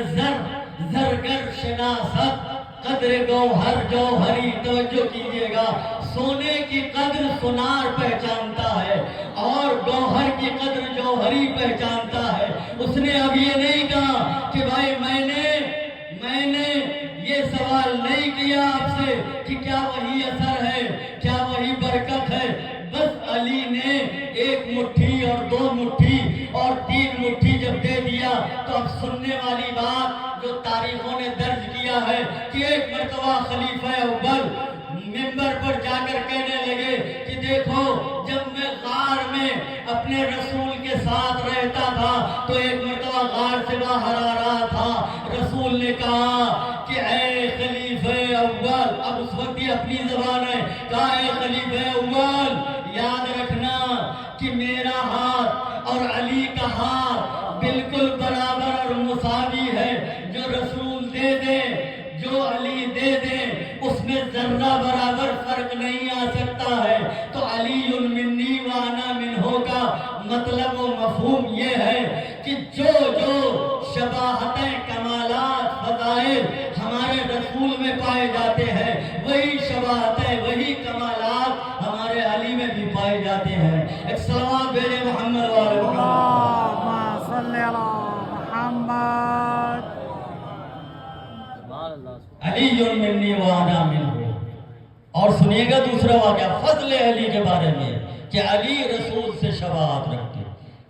[SPEAKER 1] زرگر شناست، قدر گوہر جوہری، توجہ کیجئے گا، سونے کی قدر سونار پہچانتا ہے اور گوہر کی قدر جوہری پہچانتا ہے۔ اس نے اب یہ نہیں کہا کہ بھائی میں نے یہ سوال نہیں کیا آپ سے کہ کیا وہی اثر ہے، کیا وہی برکت ہے۔ بس علی نے 1 مٹھی اور 2 مٹھی اور 3 مٹھی جب دے دیا تو اب سننے والی بات جو تاریخوں نے درج کیا ہے کہ ایک مرتبہ خلیفہ اول ممبر پر جا کر کہنے لگے کہ دیکھو جب میں غار میں اپنے رسول کے ساتھ رہتا تھا تو ایک مرتبہ غار سے باہر آ رہا تھا، رسول نے کہا کہ اے خلیفہ اول، اب اس وقت یہ اپنی زبان ہے، کہا اے خلیفہ اول یاد رکھنا کہ میرا ہاتھ اور علی کا ہاتھ بالکل برابر اور مساوی ہے، جو رسول دے دے جو علی دے دے اس میں ذرہ برابر فرق نہیں آ سکتا ہے۔ تو علی منی وانا منہ کا مطلب و مفہوم یہ ہے کہ جو شباہتیں، کمالات، فضائل ہمارے رسول میں پائے جاتے ہیں وہی شباہتیں، وہی کمالات ہمارے علی میں بھی پائے جاتے ہیں۔ ایک صلوات بھیجے محمد والے محمد،
[SPEAKER 2] اللهم صل على محمد۔
[SPEAKER 1] علی منی وانا منہ۔ اور سنیے گا دوسرا واقعہ فضل علی کے بارے میں کہ علی رسول سے شباہت رکھتے۔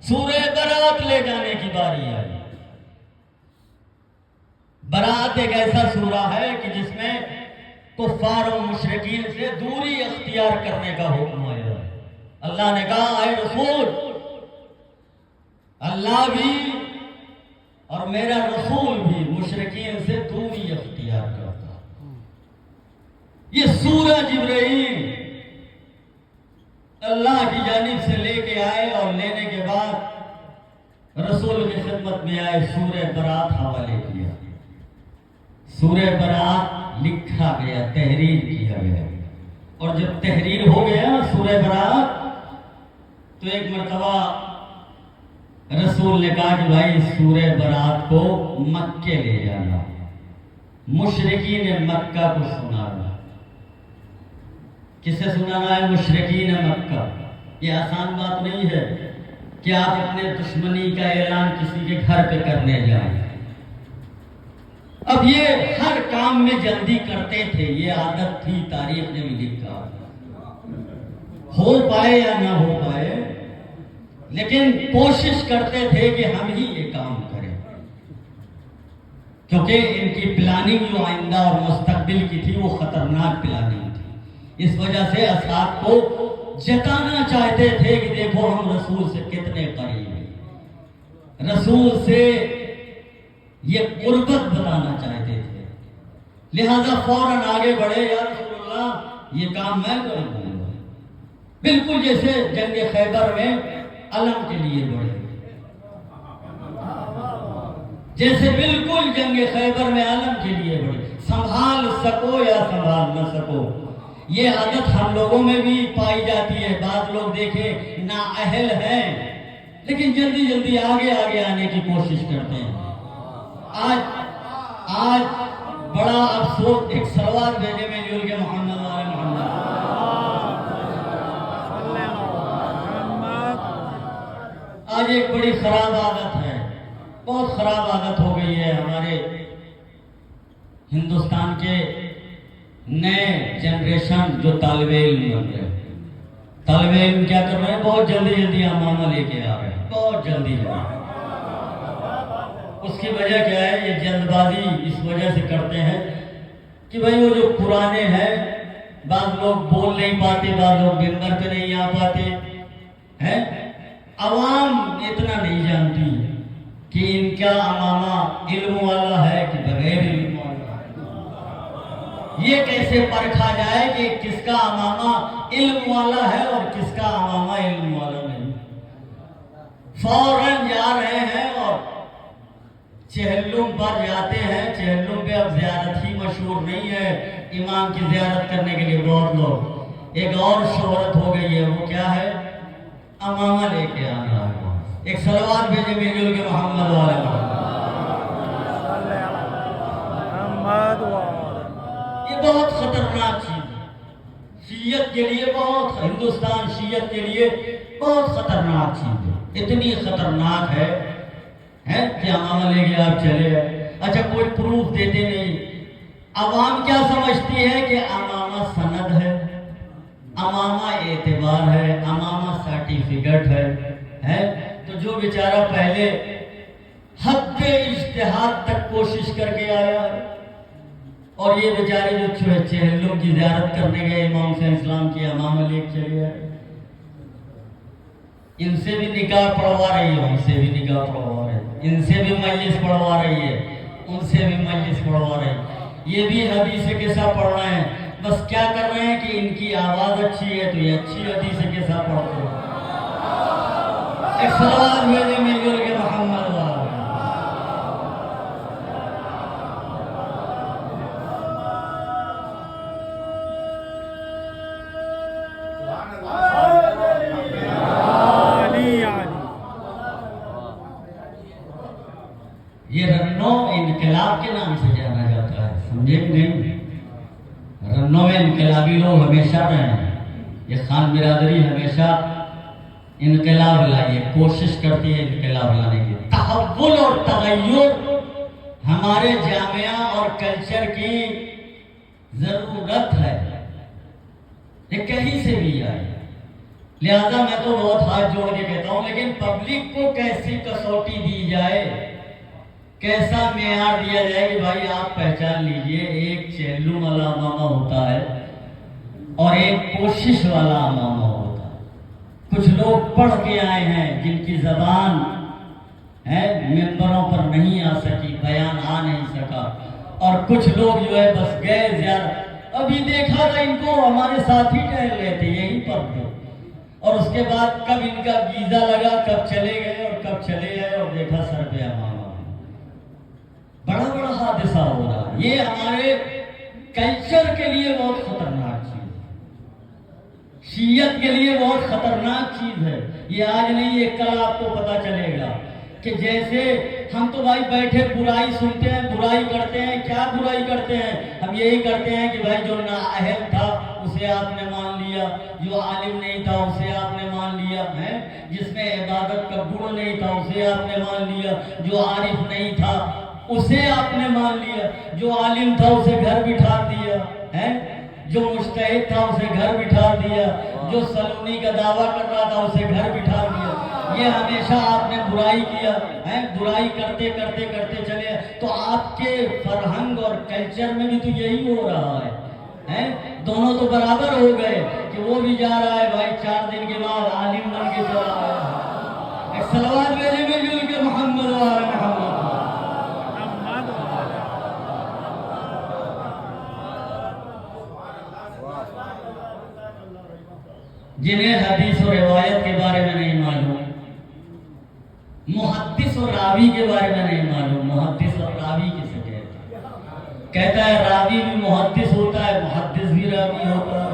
[SPEAKER 1] سورہ برات لے جانے کی باری آئی۔ برات ایک ایسا سورہ ہے کہ جس میں کفار و مشرکین سے دوری اختیار کرنے کا حکم آیا ہے۔ اللہ نے کہا اے رسول، اللہ بھی اور میرا رسول بھی مشرکین سے دوری اختیار کرتا۔ یہ سورہ جبرائیل اللہ کی جانب سے لے کے آئے اور لینے کے بعد رسول کی خدمت میں آئے، سورہ برات حوالے کیا۔ سورہ برات لکھا گیا، تحریر کیا گیا، اور جب تحریر ہو گیا سورہ برات تو ایک مرتبہ رسول نے کہا کہ بھائی سورہ برات کو مکے لے جانا، مشرکین مکہ کو سنانا۔ کسے سنانا ہے؟ مشرکین مکہ۔ یہ آسان بات نہیں ہے کہ آپ اپنے دشمنی کا اعلان کسی کے گھر پہ کرنے جائیں۔ اب یہ ہر کام میں جلدی کرتے تھے، یہ عادت تھی، تاریخ نے بھی لکھا، ہو پائے یا نہ ہو پائے لیکن کوشش کرتے تھے کہ ہم ہی یہ کام کریں، کیونکہ ان کی پلاننگ جو آئندہ اور مستقبل کی تھی وہ خطرناک پلاننگ تھی۔ اس وجہ سے اصحاب کو جتانا چاہتے تھے کہ دیکھو ہم رسول سے کتنے قریب ہیں، رسول سے یہ قربت بتانا چاہتے تھے، لہذا فوراً آگے بڑھے، یا رسول اللہ یہ کام میں کروں گا، بالکل جیسے جنگ خیبر میں علم کے لیے بڑھے، جیسے بالکل جنگ خیبر میں علم کے لیے بڑھے، سنبھال سکو یا سنبھال نہ سکو۔ یہ عادت ہم لوگوں میں بھی پائی جاتی ہے، بعض لوگ دیکھیں نااہل ہیں لیکن جلدی جلدی آگے آگے آنے کی کوشش کرتے ہیں۔ آج بڑا افسوس، ایک سوال بھیجے میں جول کے محمد والے محمد، آج ایک بڑی خراب عادت ہے، بہت خراب عادت ہو گئی ہے ہمارے ہندوستان کے نئے جنریشن جو طالب علم بن رہے ہیں۔ طالب علم کیا کر رہے ہیں؟ بہت جلدی جلدی امامہ لے کے آ رہے ہیں، بہت جلدی جلدی۔ اس کی وجہ کیا ہے؟ یہ جلد بازی اس وجہ سے کرتے ہیں کہ بھائی وہ جو پرانے ہیں، بعض لوگ بول نہیں پاتے، بعض لوگ ممبر پہ نہیں آ پاتے ہیں، عوام اتنا نہیں جانتی کہ ان کا امامہ علم والا ہے کہ بغیر علم والا ہے۔ یہ کیسے پرکھا جائے کہ کس کا امامہ علم والا ہے اور کس کا امامہ علم والا نہیں؟ فوراً جا رہے ہیں اور چہلم پر جاتے ہیں۔ چہلم پہ اب زیادت ہی مشہور نہیں ہے، امام کی زیارت کرنے کے لیے بہت لوگ. ایک اور شہرت ہو گئی ہے، وہ کیا ہے؟ امامہ لے کے آنا ہے. ایک صلوات بھیجے مل جل کے محمد والے
[SPEAKER 2] محمد والے.
[SPEAKER 1] یہ بہت خطرناک چیز ہے شیعت کے لیے، بہت ہندوستان شیعت کے لیے بہت خطرناک چیز ہے. اتنی خطرناک ہے کہ امامہ لے کے آپ چلے گئے. اچھا کوئی پروف دیتے نہیں. عوام کیا سمجھتی ہے کہ امامہ سند ہے، امامہ اعتبار ہے، امامہ سرٹیفکیٹ ہے. تو جو بیچارہ پہلے حد اجتہاد تک کوشش کر کے آیا ہے، اور یہ بیچارے جو چہلوں کی زیارت کرنے گئے امام سے اسلام کی امامہ لے کے چلے آئے، ان سے بھی نکاح پڑھوا رہی ہے، ان سے بھی نکاح پڑھوا رہی ہے، ان سے بھی مجلس پڑھوا رہی ہے، ان سے بھی مجلس پڑھوا رہی ہے. یہ بھی حدیث قصہ پڑھ رہے ہیں. بس کیا کر رہے ہیں کہ ان کی آواز اچھی ہے تو یہ اچھی حدیث قصہ پڑھتے ہیں. ایک صلوات بھیجے مل جل کے محمد والے.
[SPEAKER 2] علی علی.
[SPEAKER 1] یہ رنو انقلاب کے نام سے جانا جاتا ہے، سمجھے کہ نہیں؟ رنو میں انقلابی لوگ ہمیشہ رہے ہیں. یہ خان برادری ہمیشہ انقلاب لائے، کوشش کرتی ہے انقلاب لانے کی. تحول اور تغیر ہمارے جامعہ اور کلچر کی ضرورت ہے، یہ کہیں سے بھی آئے. لہذا میں تو بہت ہاتھ جوڑ کے کہتا ہوں، لیکن پبلک کو کیسی کسوٹی دی جائے، کیسا معیار دیا جائے کہ بھائی آپ پہچان لیجئے ایک چہلم والا امامہ ہوتا ہے اور ایک کوشش والا امامہ ہوتا ہے. کچھ لوگ پڑھ کے آئے ہیں جن کی زبان ممبروں پر نہیں آ سکی، بیان آ نہیں سکا، اور کچھ لوگ جو ہے بس گئے زیارت. ابھی دیکھا تھا ان کو ہمارے ساتھی ٹہل رہے تھے یہیں پر تھے، اور اس کے بعد کب ان کا ویزا لگا، کب چلے گئے اور کب چلے گئے، اور دیکھا سر پہ امامہ. بڑا بڑا حادثہ ہو رہا ہے. یہ ہمارے کلچر کے لیے بہت خطرناک چیز ہے، شیعت کے لیے بہت خطرناک چیز ہے. یہ آج نہیں، یہ کل آپ کو پتا چلے گا کہ جیسے ہم تو بھائی بیٹھے برائی سنتے ہیں، برائی کرتے ہیں. کیا برائی کرتے ہیں؟ ہم یہی کرتے ہیں کہ بھائی جو نااہل تھا اسے آپ نے مان لیا، جو عالم نہیں تھا اسے آپ نے مان لیا ہے، جس میں عبادت کا گڑ نہیں تھا اسے آپ نے مان لیا، جو عارف نہیں تھا اسے آپ نے مان لیا، جو عالم تھا اسے گھر بٹھا دیا ہے، جو مجتہد تھا اسے گھر بٹھا دیا، جو سلونی کا دعویٰ کر رہا تھا اسے گھر بٹھا دیا. یہ ہمیشہ آپ نے برائی کیا ہے، برائی کرتے کرتے کرتے چلے. تو آپ کے فرہنگ اور کلچر میں بھی تو یہی ہو رہا ہے. دونوں تو برابر ہو گئے کہ وہ بھی جا رہا ہے بھائی 4 دن کے بعد عالم بن کے چلا آیا ہے. ایک صلوات بھیجے مل جل کے محمد والے محمد. جنہیں حدیث و روایت کے بارے میں نہیں معلوم، محدث و راوی کے بارے میں نہیں معلوم. محدث اور راوی کسے کہتے ہیں؟ کہتا ہے راوی بھی محدث ہوتا ہے، محدث بھی راوی ہوتا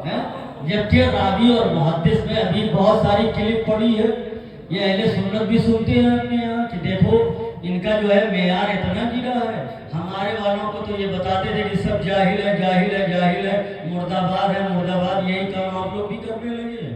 [SPEAKER 1] ہے. جبکہ راوی اور محدث میں ابھی بہت ساری کلپ پڑی ہے. یہ اہل سنت بھی سنتے ہیں اپنے یہاں کہ دیکھو ان کا جو ہے معیار اتنا گرا ہے. ہمارے والوں کو تو یہ بتاتے تھے کہ سب جاہل ہے جاہل ہے جاہل ہے، مرد آباد ہے مرد آباد. یہی کام آپ لوگ بھی کرنے لگے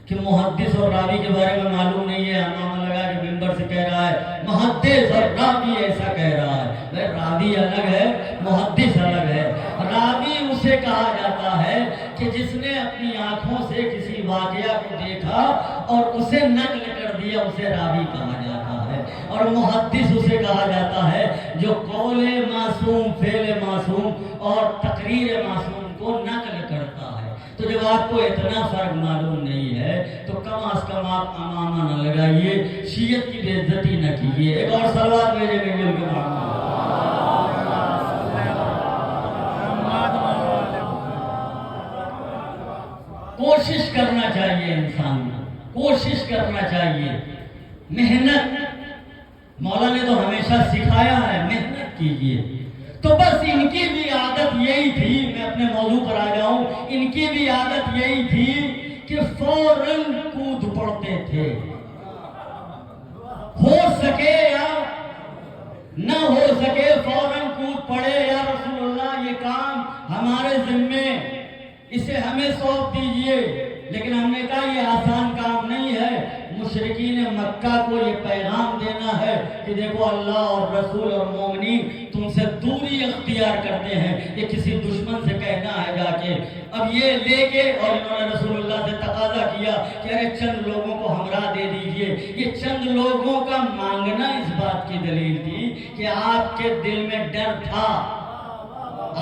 [SPEAKER 1] کہ محدث اور راوی کے بارے میں معلوم نہیں ہے. امامہ لگا کے ممبر سے کہہ رہا ہے محدث اور راوی ایسا کہہ رہا ہے. راوی الگ ہے، محدث الگ ہے. راوی اسے کہا جاتا ہے کہ جس نے اپنی آنکھوں سے کسی واقعہ کو دیکھا اور اسے نقل کر دیا، اسے راوی کہا جاتا ہے. اور محدث اسے کہا جاتا ہے جو قول معصوم، فعل معصوم اور تقریر معصوم کو نقل کرتا ہے. تو جب آپ کو اتنا فرق معلوم نہیں ہے تو کم از کم آپ امامہ نہ لگائیے، شیعت کی بے عزتی نہ کیجیے. ایک اور صلوات بھیجے مل جل کے محمد. کوشش کرنا چاہیے انسان کو، کوشش کرنا چاہیے. محنت مولا نے تو ہمیشہ سکھایا ہے، محنت کیجیے. تو بس ان کی بھی عادت یہی تھی، میں اپنے موضوع پر آ جاؤں، ان کی بھی عادت یہی تھی کہ فوراً کود پڑتے تھے، ہو سکے یا نہ ہو سکے فوراً کود پڑے، یا رسول اللہ یہ کام ہمارے ذمے، اسے ہمیں سونپ دیجئے۔ لیکن ہم نے کہا یہ آسان کام نہیں ہے، مشرکین مکہ کو یہ پیغام دینا ہے کہ دیکھو اللہ اور رسول اور مومنین تم سے دوری اختیار کرتے ہیں، یہ کسی دشمن سے کہنا ہے جا کے۔ اب یہ لے کے اور انہوں نے رسول اللہ سے تقاضا کیا کہ ارے چند لوگوں کو ہمراہ دے دیجئے۔ یہ چند لوگوں کا مانگنا اس بات کی دلیل تھی کہ آپ کے دل میں ڈر تھا،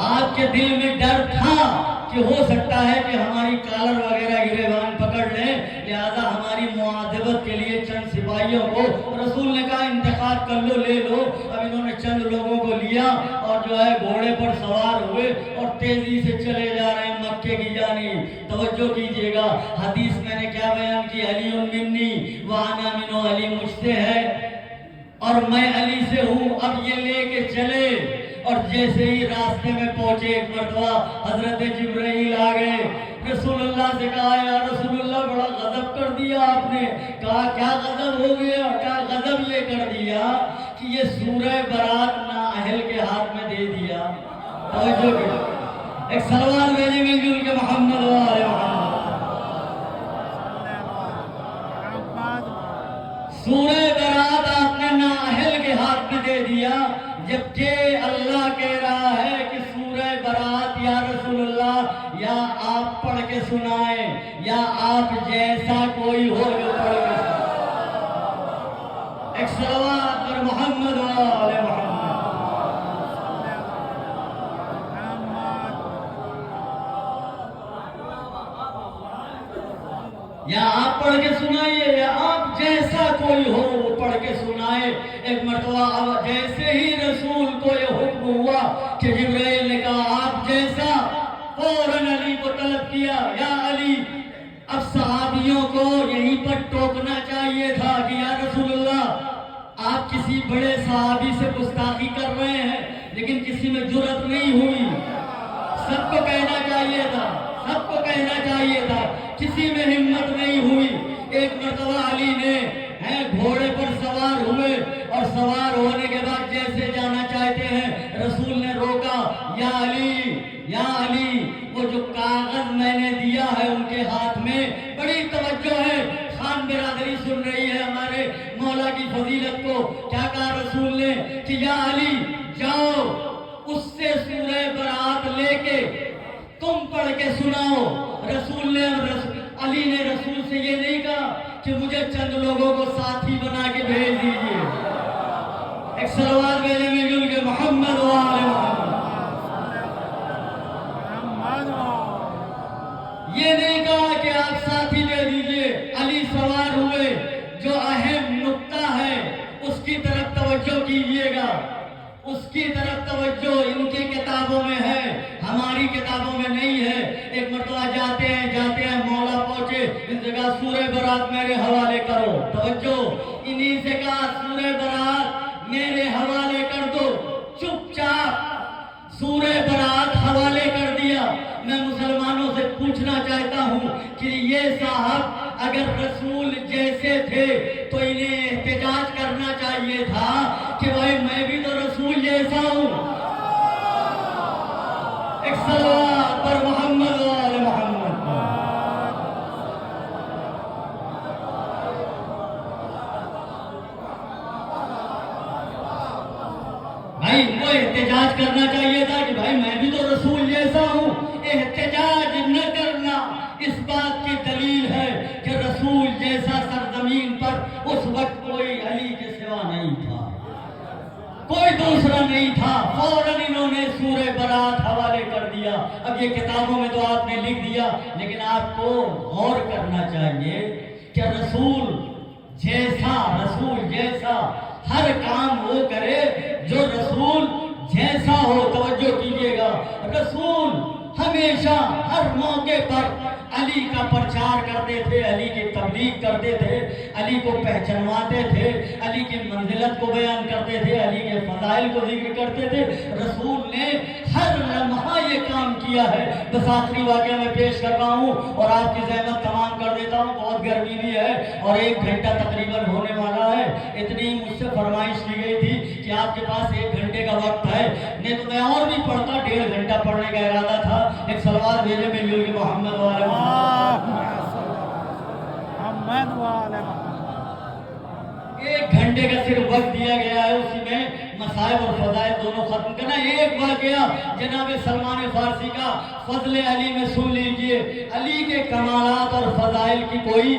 [SPEAKER 1] آپ کے دل میں ڈر تھا کہ ہو سکتا ہے کہ ہماری کالر وغیرہ گریبان پکڑ لیں، لہذا ہماری معاذبت کے لیے چند سپاہیوں کو رسول نے کہا انتخاب کر لو، لے لو۔ اب انہوں نے چند لوگوں کو لیا اور جو ہے گھوڑے پر سوار ہوئے اور تیزی سے چلے جا رہے ہیں مکے کی جانب۔ توجہ کیجئے گا، حدیث میں نے کیا بیان کی، علی منی وانا منو، علی مجھ سے ہے اور میں علی سے ہوں۔ اب یہ لے کے چلے اور جیسے ہی راستے میں پہنچے ایک مرتبہ حضرت جبرائیل آ گئے، رسول اللہ سے کہا یا رسول اللہ بڑا غضب کر دیا آپ نے۔ کہا کیا غضب ہو گیا؟ کیا غضب یہ کر دیا کہ یہ سورہ برات نااہل کے ہاتھ میں دے دیا۔ توجہ کرو، ایک سلوات بھیجیں مل جل کے محمد و آل محمد۔ سورہ برات آپ نے نااہل کے ہاتھ میں دے دیا، جبکہ اللہ کہہ رہا ہے کہ سورہ برات یا رسول اللہ یا آپ پڑھ کے سنائیں یا آپ جیسا کوئی ہو جو پڑھ کے سنائیں۔ ایک صلوات پر محمد و آل محمد۔ یا آپ پڑھ کے سنائیے یا آپ جیسا کوئی ہو وہ پڑھ کے سنائے۔ ایک مرتبہ جیسے ہی رسول کو یہ حکم ہوا کہ جبرائیل نے کہا آپ جیسا، فوراً علی کو طلب کیا، یا علی اب صحابیوں کو یہیں پر ٹوکنا چاہیے تھا کہ یا رسول اللہ آپ کسی بڑے صحابی سے گستاخی کر رہے ہیں، لیکن کسی میں جرأت نہیں ہوئی۔ سب کو کہنا چاہیے تھا، سب کو کہنا چاہیے تھا، کسی میں ہمت نہیں ہوئی۔ ایک مرتبہ علی نے گھوڑے پر سوار ہوئے اور سوار ہونے کے بعد جیسے جانا چاہتے ہیں، رسول نے روکا، یا علی یا علی، وہ جو کاغذ میں نے دیا ہے ان کے ہاتھ میں، بڑی توجہ ہے، خان برادری سن رہی ہے ہمارے مولا کی فضیلت کو۔ کیا کہا رسول نے کہ یا علی جاؤ اس سے سورہ برات لے کے تم پڑھ کے سناؤ۔ رسول نے علی نے رسول سے یہ نہیں کہا کہ مجھے چند لوگوں کو ساتھی بنا کے بھیج دیجئے۔ ایک صلوات بھیجیں گے مل کے محمد و آل محمد۔ یہ نہیں کہا کہ آپ ساتھی دے دیجئے۔ علی سوار ہوئے، جو اہم نقطہ ہے اس کی طرف توجہ کیجئے گا، اس کی طرف توجہ ان کی کتابوں میں ہے، ہماری کتابوں میں نہیں ہے۔ ایک مرتبہ جاتے ہیں مولا پہنچے، اس جگہ سورہ برات میرے حوالے کرو۔ توجہ، انہی سے کہا سورہ برات میرے حوالے کر دو۔ چپ چاپ سورہ برات حوالے کر دیا۔ میں مسلمانوں سے پوچھنا چاہتا ہوں کہ یہ صاحب اگر رسول جیسے تھے تو انہیں احتجاج کرنا چاہیے تھا کہ بھائی میں بھی تو رسول جیسا ہوں۔ ایک صلوات پر محمد و آل محمد۔ بھائی وہ احتجاج کرنا چاہیے تھا کہ بھائی میں بھی تو رسول جیسا ہوں۔ احتجاج نہ کرنا اس بات کی دلیل ہے کہ رسول جیسا سرزمین پر اس وقت کوئی علی کے سوا نہیں تھا، کوئی دوسرا نہیں تھا۔ فوراً انہوں نے سورہ برات حوالے کر دیا۔ اب یہ کتابوں میں تو آپ نے لکھ دیا، لیکن آپ کو غور کرنا چاہیے کہ رسول جیسا ہر کام وہ کرے جو رسول جیسا ہو۔ توجہ کیجئے گا، رسول ہمیشہ ہر موقع پر علی کا پرچار کرتے تھے، علی کی تبلیغ تصدیق کرتے تھے، علی کو پہچنواتے تھے، علی کی منزلت کو بیان کرتے تھے، علی کے فضائل کو ذکر کرتے تھے۔ رسول نے ہر لمحہ یہ کام کیا ہے۔ بس آخری واقعہ میں پیش کر رہا ہوں اور آپ کی زحمت تمام کر دیتا ہوں، بہت گرمی بھی ہے اور 1 گھنٹہ تقریباً ہونے والا ہے۔ اتنی مجھ سے فرمائش کی گئی تھی کہ آپ کے پاس 1 گھنٹے کا وقت ہے، نہیں تو میں اور بھی پڑھتا، 1.5 گھنٹہ پڑھنے کا ارادہ تھا۔ ایک صلوات بھیجے ملجل کے محمد والے
[SPEAKER 2] محمد والے محمد۔
[SPEAKER 1] 1 گھنٹے کا صرف وقت دیا گیا ہے، اسی میں مصائب اور فضائل دونوں ختم کرنا۔ ایک واقعہ جناب سلمان فارسی کا فضل علی میں سن لیجئے۔ علی کے کمالات اور فضائل کی کوئی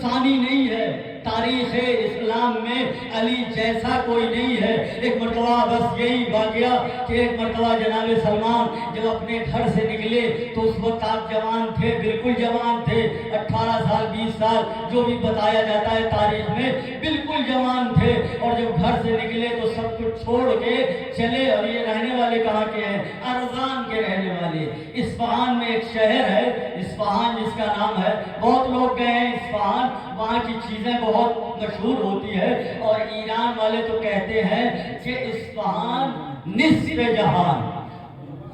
[SPEAKER 1] ثانی نہیں ہے۔ تاریخ اسلام میں علی جیسا کوئی نہیں ہے۔ ایک مرتبہ بس یہی واقعہ کہ ایک مرتبہ جناب سلمان جب اپنے گھر سے نکلے تو اس وقت آپ جوان تھے، بالکل جوان تھے، 18 سال 20 سال جو بھی بتایا جاتا ہے تاریخ میں، بالکل جوان تھے۔ اور جب گھر سے نکلے تو سب کچھ چھوڑ کے چلے، اور یہ رہنے والے کہاں کے ہیں؟ ارزان کے رہنے والے۔ اصفہان میں ایک شہر ہے، اصفہان جس کا نام ہے، بہت لوگ گئے ہیں اصفہان، وہاں کی چیزیں بہت مشہور ہوتی ہے، اور ایران والے تو کہتے ہیں کہ اصفہان نصف جہان،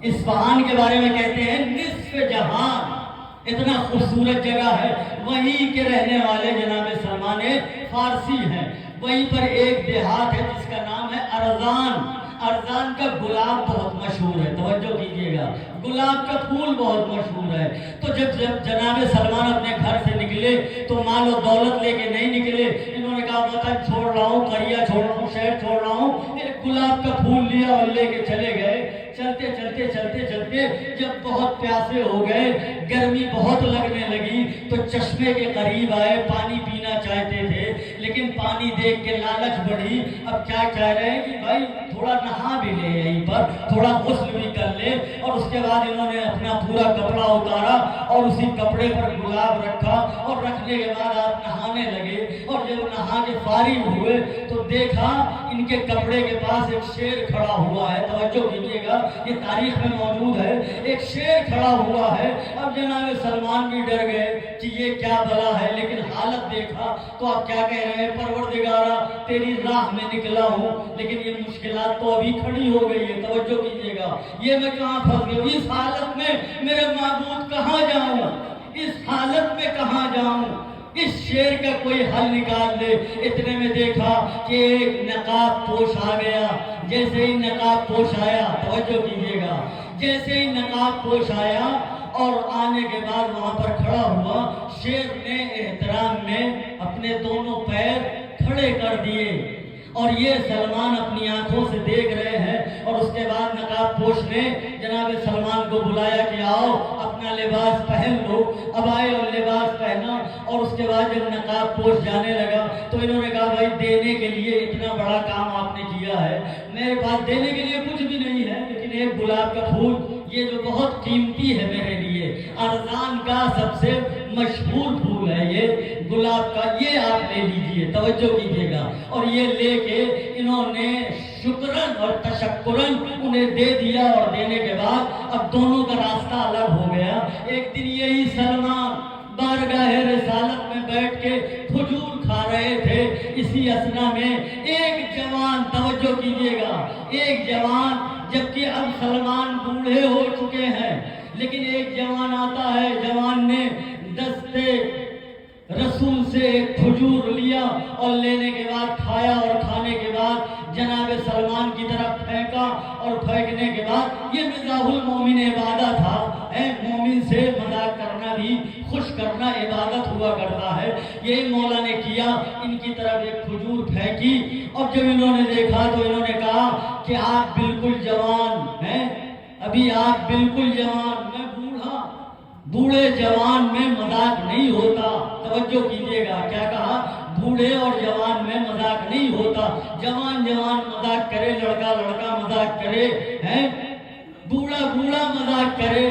[SPEAKER 1] اصفہان کے بارے میں کہتے ہیں نصف جہان، اتنا خوبصورت جگہ ہے۔ وہیں کے رہنے والے جناب سلمان فارسی ہیں۔ وہیں پر ایک دیہات ہے جس کا نام ہے ارزان۔ ارزان کا گلاب بہت مشہور ہے، توجہ کیجئے گا، گلاب کا پھول بہت مشہور ہے۔ تو جب جناب سلمان اپنے گھر سے نکلے تو مال و دولت لے کے نہیں نکلے، انہوں نے کہا وطن چھوڑ رہا ہوں، قریہ چھوڑ رہا ہوں، شہر چھوڑ رہا ہوں، ایک گلاب کا پھول لیا اور لے کے چلے گئے۔ چلتے چلتے چلتے چلتے جب بہت پیاسے ہو گئے، گرمی بہت لگنے لگی تو چشمے کے قریب آئے، پانی پینا چاہتے تھے، لیکن پانی دیکھ کے لالچ بڑھی۔ اب کیا چاہ رہے ہیں کہ بھائی تھوڑا نہا بھی لے، یہیں پر تھوڑا غسل بھی کر لے۔ اور اس کے بعد انہوں نے اپنا پورا کپڑا اتارا اور اسی کپڑے پر گلاب رکھا، اور رکھنے کے بعد آپ نہانے لگے۔ اور جب نہا کے فارغ ہوئے تو دیکھا ان کے کپڑے کے پاس ایک شیر کھڑا ہوا ہے، توجہ کیجیے گا، یہ تاریخ میں موجود ہے، ایک شیر کھڑا ہوا ہے۔ اب جناب سلمان بھی ڈر گئے کہ یہ کیا بلا ہے، لیکن حالت دیکھا تو آپ کیا کہہ رہے ہیں؟ پروردگارا تیری راہ میں نکلا ہوں، لیکن یہ مشکلات تو ابھی کھڑی ہو گئی ہے، توجہ کیجیے گا، یہ میں کہاں پھنس گیا ہوں، اس حالت میں میرے معبود کہاں جاؤں، اس حالت میں کہاں جاؤں، اس شیر کا کوئی حل نکال دے۔ اتنے میں دیکھا کہ ایک نقاب پوش آ گیا۔ جیسے ہی نقاب پوش آیا، توجہ کیجیے گا، جیسے ہی نقاب پوش آیا اور آنے کے بعد وہاں پر کھڑا ہوا، شیر نے احترام میں اپنے دونوں پیر کھڑے کر دیے، اور یہ سلمان اپنی آنکھوں سے دیکھ رہے ہیں۔ اور اس کے بعد نقاب پوش نے جناب سلمان کو بلایا کہ آؤ اپنا لباس پہن لو۔ اب آئے اور لباس پہنا، اور اس کے بعد جب نقاب پوش جانے لگا تو انہوں نے کہا بھائی دینے کے لیے اتنا بڑا کام آپ نے کیا ہے، میرے پاس دینے کے لیے کچھ بھی نہیں ہے، لیکن ایک گلاب کا پھول یہ جو بہت قیمتی ہے میرے لیے، ارزان کا سب سے مشہور پھول ہے یہ گلاب کا، یہ آپ لے لیجئے، توجہ کیجئے گا۔ اور یہ لے کے انہوں نے شکرن اور تشکرن انہیں دے دیا، اور دینے کے بعد اب دونوں کا راستہ الگ ہو گیا۔ ایک دن یہی سلمان بارگاہ رسالت میں بیٹھ کے کھجور کھا رہے تھے، اسی اثنا میں ایک جوان، توجہ کیجئے گا، ایک جوان، جبکہ اب سلمان بوڑھے ہو چکے ہیں، لیکن ایک جوان آتا ہے، جوان نے دستے رسول سے ایک کھجور لیا اور لینے کے بعد کھایا، اور کھانے کے بعد جناب سلمان کی طرف پھینکا، اور پھینکنے کے بعد یہ مزاح المومن عبادت تھا، مومن سے مذاق کرنا بھی خوش کرنا عبادت ہوا کرتا ہے۔ یہی مولا نے کیا، ان کی طرف ایک کھجور پھینکی، اور جب انہوں نے دیکھا تو انہوں نے کہا کہ آپ بالکل جوان ہیں، ابھی آپ بالکل جوان، میں بوڑھا، بوڑھے جوان میں مذاق نہیں ہوتا، توجہ کیجئے گا، کیا کہا؟ بوڑھے اور جوان میں مذاق نہیں ہوتا، جوان جوان مذاق کرے، لڑکا لڑکا مذاق کرے، بوڑھا بوڑھا مذاق کرے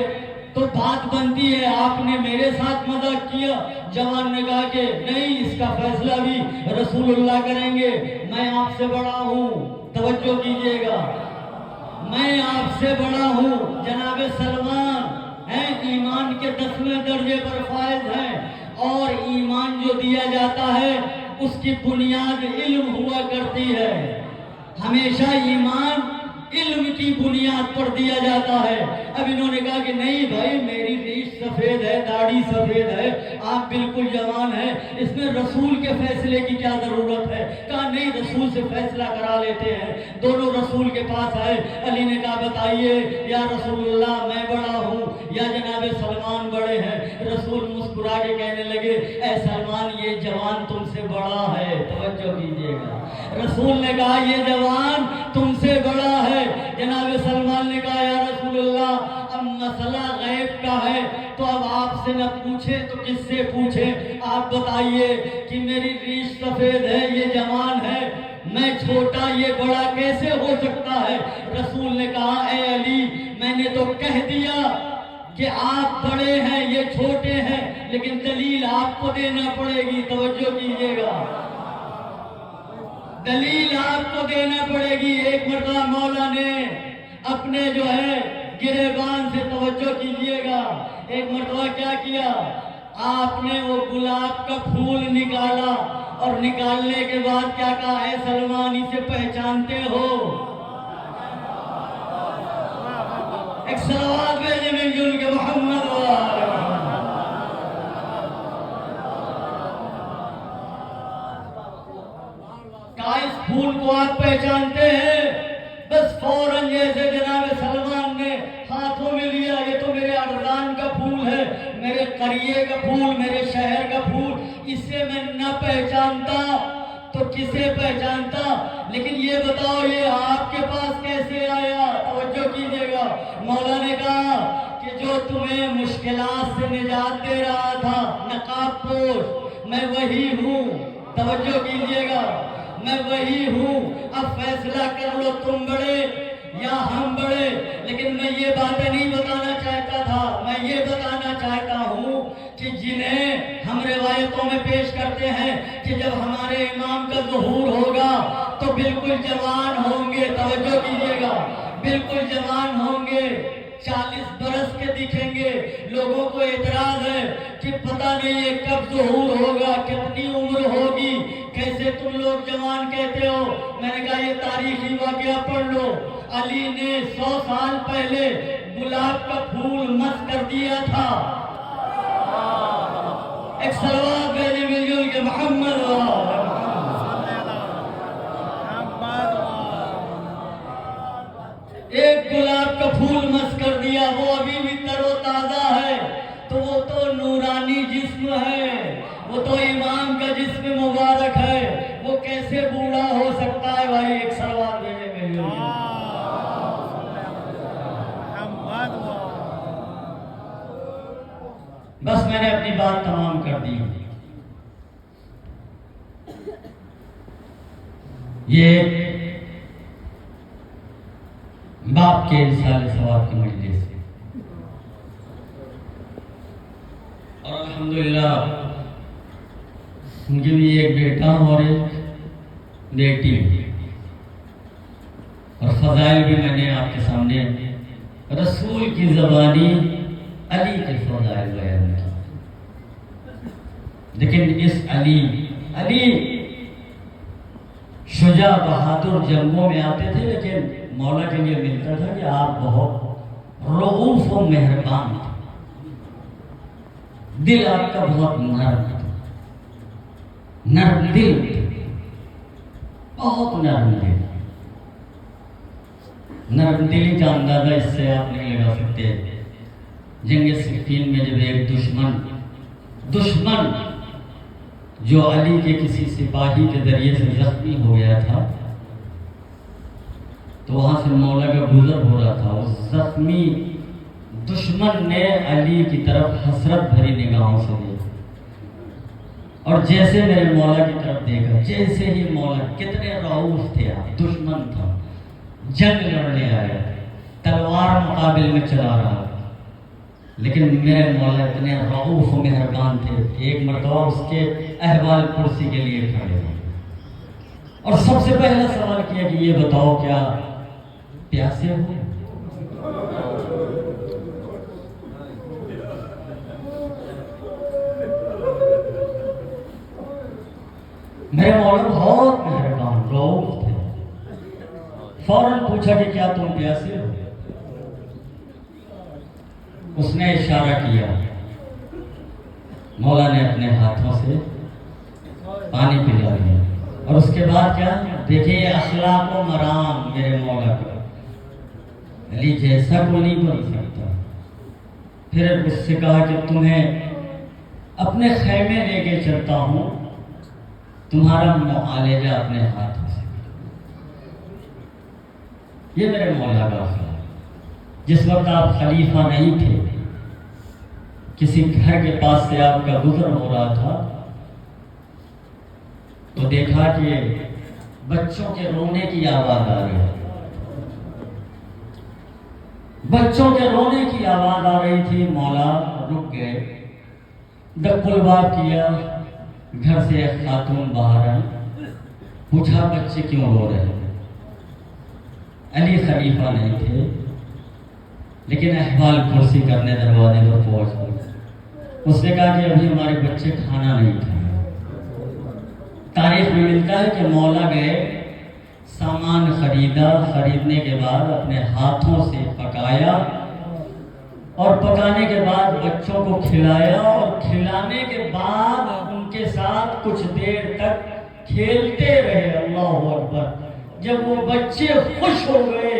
[SPEAKER 1] تو بات بنتی ہے، آپ نے میرے ساتھ مذاق کیا۔ جوان نے کہا کہ نہیں، اس کا فیصلہ بھی رسول اللہ کریں گے، میں آپ سے بڑا ہوں، توجہ کیجئے گا، میں آپ سے بڑا ہوں، جناب سلمان ہیں، ایمان کے 10ویں درجے پر فائز ہیں، اور ایمان جو دیا جاتا ہے اس کی بنیاد علم ہوا کرتی ہے. ہمیشہ ایمان علم کی بنیاد پر دیا جاتا ہے. اب انہوں نے کہا کہ نہیں بھائی میری ریش سفید ہے، داڑھی سفید ہے، آپ بالکل جوان ہیں، اس میں رسول کے فیصلے کی کیا ضرورت ہے؟ کہا نہیں، رسول سے فیصلہ کرا لیتے ہیں. دونوں رسول کے پاس آئے. علی نے کہا بتائیے یا رسول اللہ میں بڑا ہوں یا جناب سلمان بڑے ہیں؟ رسول مسکرا کے کہنے لگے اے سلمان یہ جوان تم سے بڑا ہے. توجہ کیجیے گا. رسول نے کہا یہ جوان تم سے بڑا ہے. جناب سلمان نے کہا یا رسول اللہ اب مسئلہ غیب کا ہے تو اب آپ سے نہ پوچھے تو کس سے پوچھے؟ آپ بتائیے کہ میری ریش سفید ہے، یہ جوان ہے، میں چھوٹا یہ بڑا کیسے ہو سکتا ہے؟ رسول نے کہا اے علی میں نے تو کہہ دیا کہ آپ بڑے ہیں یہ چھوٹے ہیں، لیکن دلیل آپ کو دینا پڑے گی. توجہ کیجیے گا، دلیل آپ کو دینا پڑے گی. ایک مرتبہ مولا نے اپنے جو ہے گریبان سے، توجہ کیجیے گا، ایک مرتبہ کیا کیا؟ آپ نے وہ گلاب کا پھول نکالا اور نکالنے کے بعد کیا کہا؟ اے سلمان اسے پہچانتے ہو؟ ایک صلوات بھیجے مل جل کے محمد و آل محمد. کہا اس پھول کو آپ پہچانتے ہیں؟ بس فوراً جیسے جناب سلمان نے ہاتھوں میں لیا، یہ تو میرے ارزان کا پھول ہے، میرے قریے کا پھول، میرے شہر کا پھول، اسے میں نہ پہچانتا تو کسے پہچانتا؟ لیکن یہ بتاؤ یہ آپ کے پاس کیسے آیا؟ توجہ کیجیے گا. مولا نے کہا کہ جو تمہیں مشکلات سے نجات دے رہا تھا نقاب پوش، میں وہی ہوں. توجہ کیجیے گا، میں وہی ہوں. اب فیصلہ کر لو تم بڑے یا ہم بڑے. لیکن میں یہ باتیں نہیں بتانا چاہتا تھا، میں یہ بتانا چاہتا ہوں کہ جنہیں ہم روایتوں میں پیش کرتے ہیں کہ جب ہمارے امام کا ظہور ہوگا تو بالکل جوان ہوں گے. توجہ کیجیے گا، بالکل جوان ہوں گے، 40 برس کے دکھیں گے. لوگوں کو اعتراض ہے کہ پتہ نہیں یہ کب ظہور ہوگا، کتنی عمر ہوگی، کیسے تم لوگ جوان کہتے ہو؟ میں نے کہا یہ تاریخی واقعہ پڑھ لو. علی نے 100 سال پہلے گلاب کا پھول مس کر دیا تھا. ایک صلوات بھیجے مل جل کے محمد و آل محمد. ایک گلاب کا پھول مس کر دیا، وہ ابھی بھی تر و تازہ ہے. تو وہ تو نورانی جسم ہے، وہ تو امام کا جسم مبارک ہے، وہ کیسے بوڑھا ہو سکتا ہے بھائی؟ ایک صلوات بھیجے مل جل کے. بس میں نے اپنی بات تمام کر دی. یہ باپ کے رسالے ثواب کی مجلس ہے اور الحمدللہ ان کے بھی ایک بیٹا اور ایک بیٹی اور فضائل بھی میں نے آپ کے سامنے رسول کی زبانی علی کے فضائل بیان کی. لیکن اس علی شجاع بہادر جنگوں میں آتے تھے، لیکن مولا کے لیے ملتا تھا کہ آپ بہت رؤوف و مہربان تھے، دل آپ کا بہت نرم تھا، نرم دل تھے، بہت نرم دل. نرم دلی کا اندازہ اس سے آپ نہیں لگا سکتے. جنگ صفین میں جب ایک دشمن جو علی کے کسی سپاہی کے ذریعے سے زخمی ہو گیا تھا تو وہاں سے مولا کا گزر ہو رہا تھا، اس زخمی دشمن نے علی کی طرف حسرت بھری نگاہوں سے دیکھا اور جیسے میرے مولا کی طرف دیکھا، جیسے ہی مولا، کتنے رؤوف تھے آپ، دشمن تھا، جنگ لڑنے آیا، تلوار مقابل میں چلا رہا، لیکن میرے مولا اتنے رؤوف و مہربان تھے. ایک مرتبہ اس کے احوال پرسی کے لیے کھڑے ہوئے اور سب سے پہلا سوال کیا کہ یہ بتاؤ کیا پیاسے ہو؟ میرے مولا بہت مہربان رؤوف تھے. فوراً پوچھا کہ کیا تم پیاسے ہو؟ اس نے اشارہ کیا. مولا نے اپنے ہاتھوں سے پانی پلا دیا. اور اس کے بعد کیا دیکھیے اخلاق و مرام میرے مولا کا. علی جیسا کوئی نہیں بن سکتا. پھر اس سے کہا کہ تمہیں اپنے خیمے لے کے چلتا ہوں, تمہارا معالجہ اپنے ہاتھوں سے. یہ میرے مولا کا اخلاق. جس وقت آپ خلیفہ نہیں تھے, کسی گھر کے پاس سے آپ کا گزر ہو رہا تھا تو دیکھا کہ بچوں کے رونے کی آواز آ رہی ہے. بچوں کے رونے کی آواز آ رہی تھی. مولا رک گئے, دق الباب کیا. گھر سے ایک خاتون باہر آئی. پوچھا بچے کیوں رو رہے ہیں؟ علی خلیفہ نہیں تھے لیکن احوال پرسی کرنے دروازے پر پہنچ گئے. اس نے کہا کہ ابھی ہمارے بچے کھانا نہیں کھائے. تاریخ میں ملتا ہے کہ مولا گئے, سامان خریدا, خریدنے کے بعد اپنے ہاتھوں سے پکایا اور پکانے کے بعد بچوں کو کھلایا اور کھلانے کے بعد ان کے ساتھ کچھ دیر تک کھیلتے رہے. اللہ اکبر. جب وہ بچے خوش ہو گئے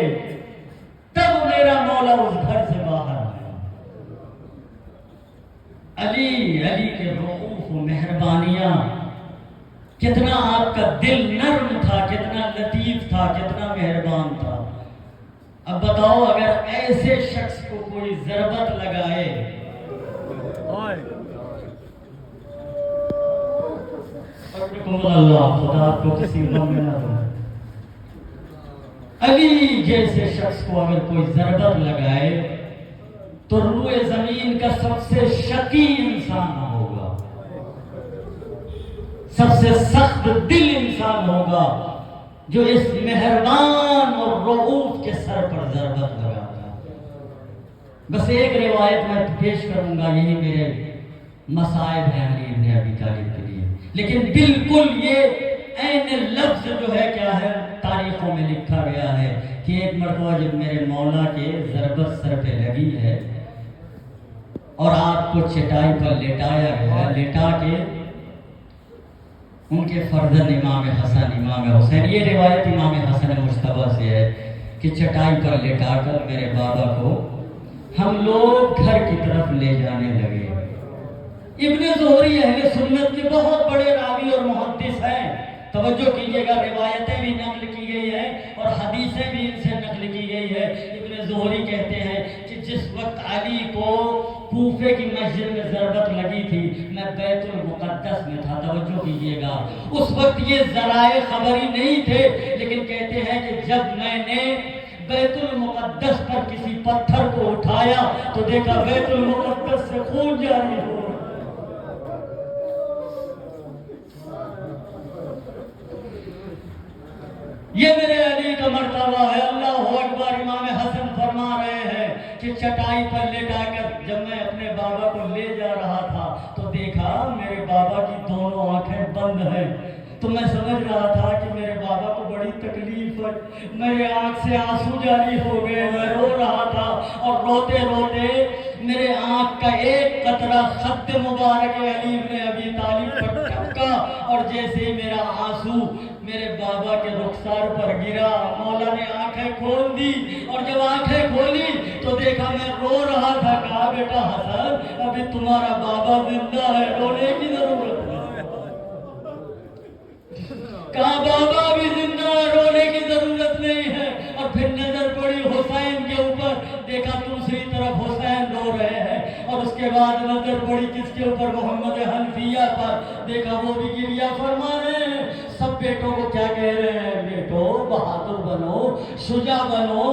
[SPEAKER 1] تب میرا مولا اس گھر سے باہر آیا. علی کے رؤوف و مہربانیاں, کتنا آپ کا دل نرم تھا, کتنا لطیف تھا, کتنا مہربان تھا. اب بتاؤ اگر ایسے شخص کو کوئی ضربت لگائے, اللہ خدا آپ کو کسی غم میں نہ دے. علی جیسے شخص کو اگر کوئی ضربت لگائے تو روئے زمین کا سب سے شقی انسان ہوگا, سب سے سخت دل انسان ہوگا جو اس مہربان اور رؤوف کے سر پر ضربت لگاتا. بس ایک روایت میں پیش کروں گا, یہی میرے مصائب ہیں علی ابن ابی طالب کے لیے, لیکن بالکل یہ عین لفظ جو ہے کیا ہے تاریخوں میں لکھا گیا ہے کہ ایک مرتبہ جب میرے مولا کے ضربت سر پہ لگی ہے اور آپ کو چٹائی پر لٹایا گیا, لٹا کے ان کے فرزند امام حسن امام حسین, یہ روایت امام حسن مجتبیٰ سے ہے کہ چٹائی پر لٹا کر میرے بابا کو ہم لوگ گھر کی طرف لے جانے لگے. ابن زہری اہل سنت کے بہت بڑے راوی اور محدث ہیں. توجہ کیجئے گا, روایتیں بھی نقل کی گئی ہیں اور حدیثیں بھی ان سے نقل کی گئی ہے. ابن زہری کہتے ہیں کہ جس وقت علی کو کوفے کی مسجد میں ضربت لگی تھی میں بیت المقدس میں تھا. توجہ کیجئے گا, اس وقت یہ ذرائع خبری نہیں تھے, لیکن کہتے ہیں کہ جب میں نے بیت المقدس پر کسی پتھر کو اٹھایا تو دیکھا بیت المقدس سے خون جاری ہو. یہ میرے علی کا مرتبہ ہے. اللہ اکبر. امام حسن فرما رہے ہیں کہ چٹائی پر لٹا کر جب میں اپنے بابا کو لے جا رہا تھا تو دیکھا میرے بابا کی دونوں آنکھیں بند ہیں. تو میں سمجھ رہا تھا کہ میرے بابا کو بڑی تکلیف ہے. میرے آنکھ سے آنسو جاری ہو گئے, میں رو رہا تھا اور روتے روتے میرے آنکھ کا ایک قطرہ خط مبارک علی ابن ابی طالب پر ٹپکا اور جیسے ہی میرا آنسو میرے بابا کے رخسار پر گرا, مولا نے آنکھیں کھول دی اور جب آنکھیں کھولی تو دیکھا میں رو رہا تھا. کہا بیٹا حسن ابھی تمہارا بابا زندہ ہے, رونے کی ضرورت ہے. کہا بابا بھی زندہ ہے, رونے کی ضرورت نہیں ہے. اور پھر نظر پڑی حسین کے اوپر, دیکھا دوسری طرف حسین رو رہے ہیں اور اس کے بعد نظر پڑی کس کے اوپر, محمد حنفیہ پر, دیکھا وہ بھی گریہ فرما رہے ہیں. سب بیٹوں کو کیا کہہ رہے ہیں, بیٹو بہادر بنو, شجاع بنو,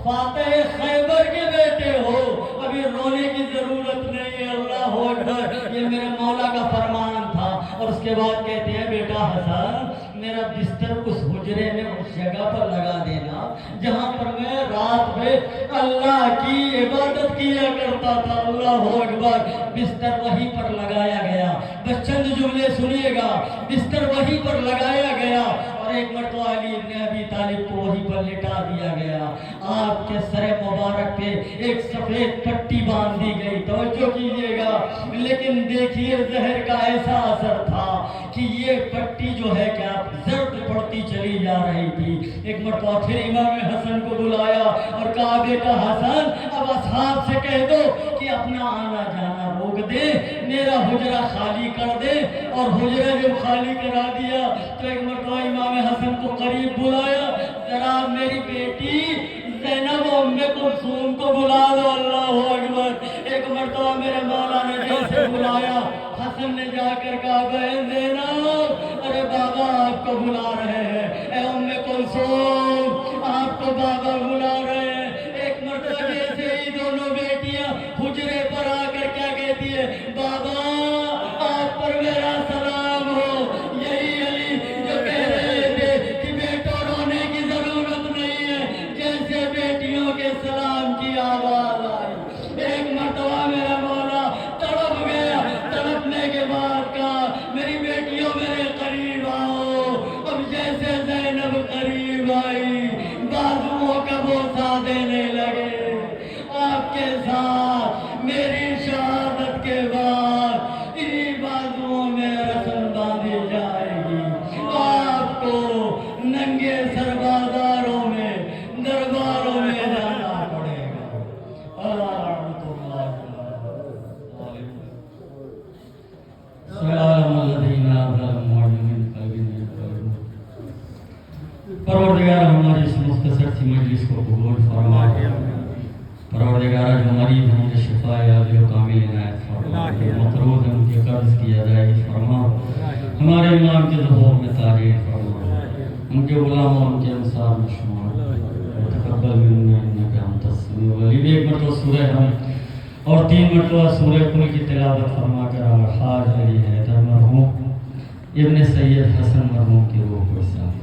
[SPEAKER 1] فاتح خیبر کے بیٹے ہو, ابھی رونے کی ضرورت نہیں ہے. اللہ اکبر. یہ میرے مولا کا فرمان تھا. اور اس کے بعد کہتے ہیں بیٹا حسن میرا بستر اس حجرے میں اس جگہ پر لگا دینا جہاں پر میں رات میں اللہ کی عبادت کیا کرتا تھا. اللہ اکبر. بستر وہیں پر لگایا گیا. بس چند جملے سنیے گا. بستر وہیں پر لگایا گیا اور ایک مرتبہ علی ابن ابی طالب کو وہیں پر لٹا دیا گیا. آپ کے سر مبارک پہ ایک سفید پٹی باندھ دی گئی. توجہ کیجیے گا. لیکن دیکھیے زہر کا ایسا اثر تھا کہ یہ پٹی جو ہے کیا زرد پڑتی چلی جا رہی تھی. ایک مرتبہ پھر امام حسن کو بلایا اور کہا بیٹا حسن اب اصحاب سے کہہ دو کہ اپنا آنا جانا روک دے, میرا حجرہ خالی کر دے. اور حجرہ جب خالی کرا دیا تو ایک مرتبہ امام حسن کو قریب بلایا, ذرا میری بیٹی زینب و ام کلثوم کو بلا دو. اللہ اکبر. ایک مرتبہ میرے مولا نے جیسے بلایا, حسن نے جا کر کہا بہن زینب ارے بابا آپ کو بلا رہے ہیں, اے ام کلثوم آپ کو بابا بلا رہے ہیں. ایک مرتبہ جیسے ہی دونوں بیٹیاں حجرے پر آ کر کیا کہتی ہے, بابا آپ پر میرا سلام ہو. یہی علی جو کہہ رہے تھے کہ بیٹوں رونے کی ضرورت نہیں ہے, جیسے بیٹیوں کے سلام کی آواز آئی. ایک مرتبہ میرا مولا تڑپ گیا. تڑپنے کے بعد کہا میری بیٹیوں میرے قریب آؤ. اب جیسے زینب قریب آئی بازوؤں کا بوسہ دینے لگے. آپ کے ساتھ میری شہادت کے بعد انہی بازوؤں میں رسم باندھی جائے گی. آپ کو ننگے سر بازاروں میں درباروں میں جانا پڑے گا. پروردگار ہماری اس مختصر سی مجلس کو قبول فرما. پروردگار جو مریض ہیں انہیں شفا عاجل و کامل عنایت فرما. مقروض ہیں ان کے قرض کی ادائیگی فرما. ہمارے امام کے ظہور میں تعریف فرما. ان کے غلاموں ان کے انصار میں شمار. تقبل منا انک انت السمیع العلیم. ایک مرتبہ سورہ ہم اور 3 مرتبہ سورہ قل کی تلاوت فرما کر الحاج علی حیدر مرحوم ابن سید حسن مرحوم کی روح کو صاف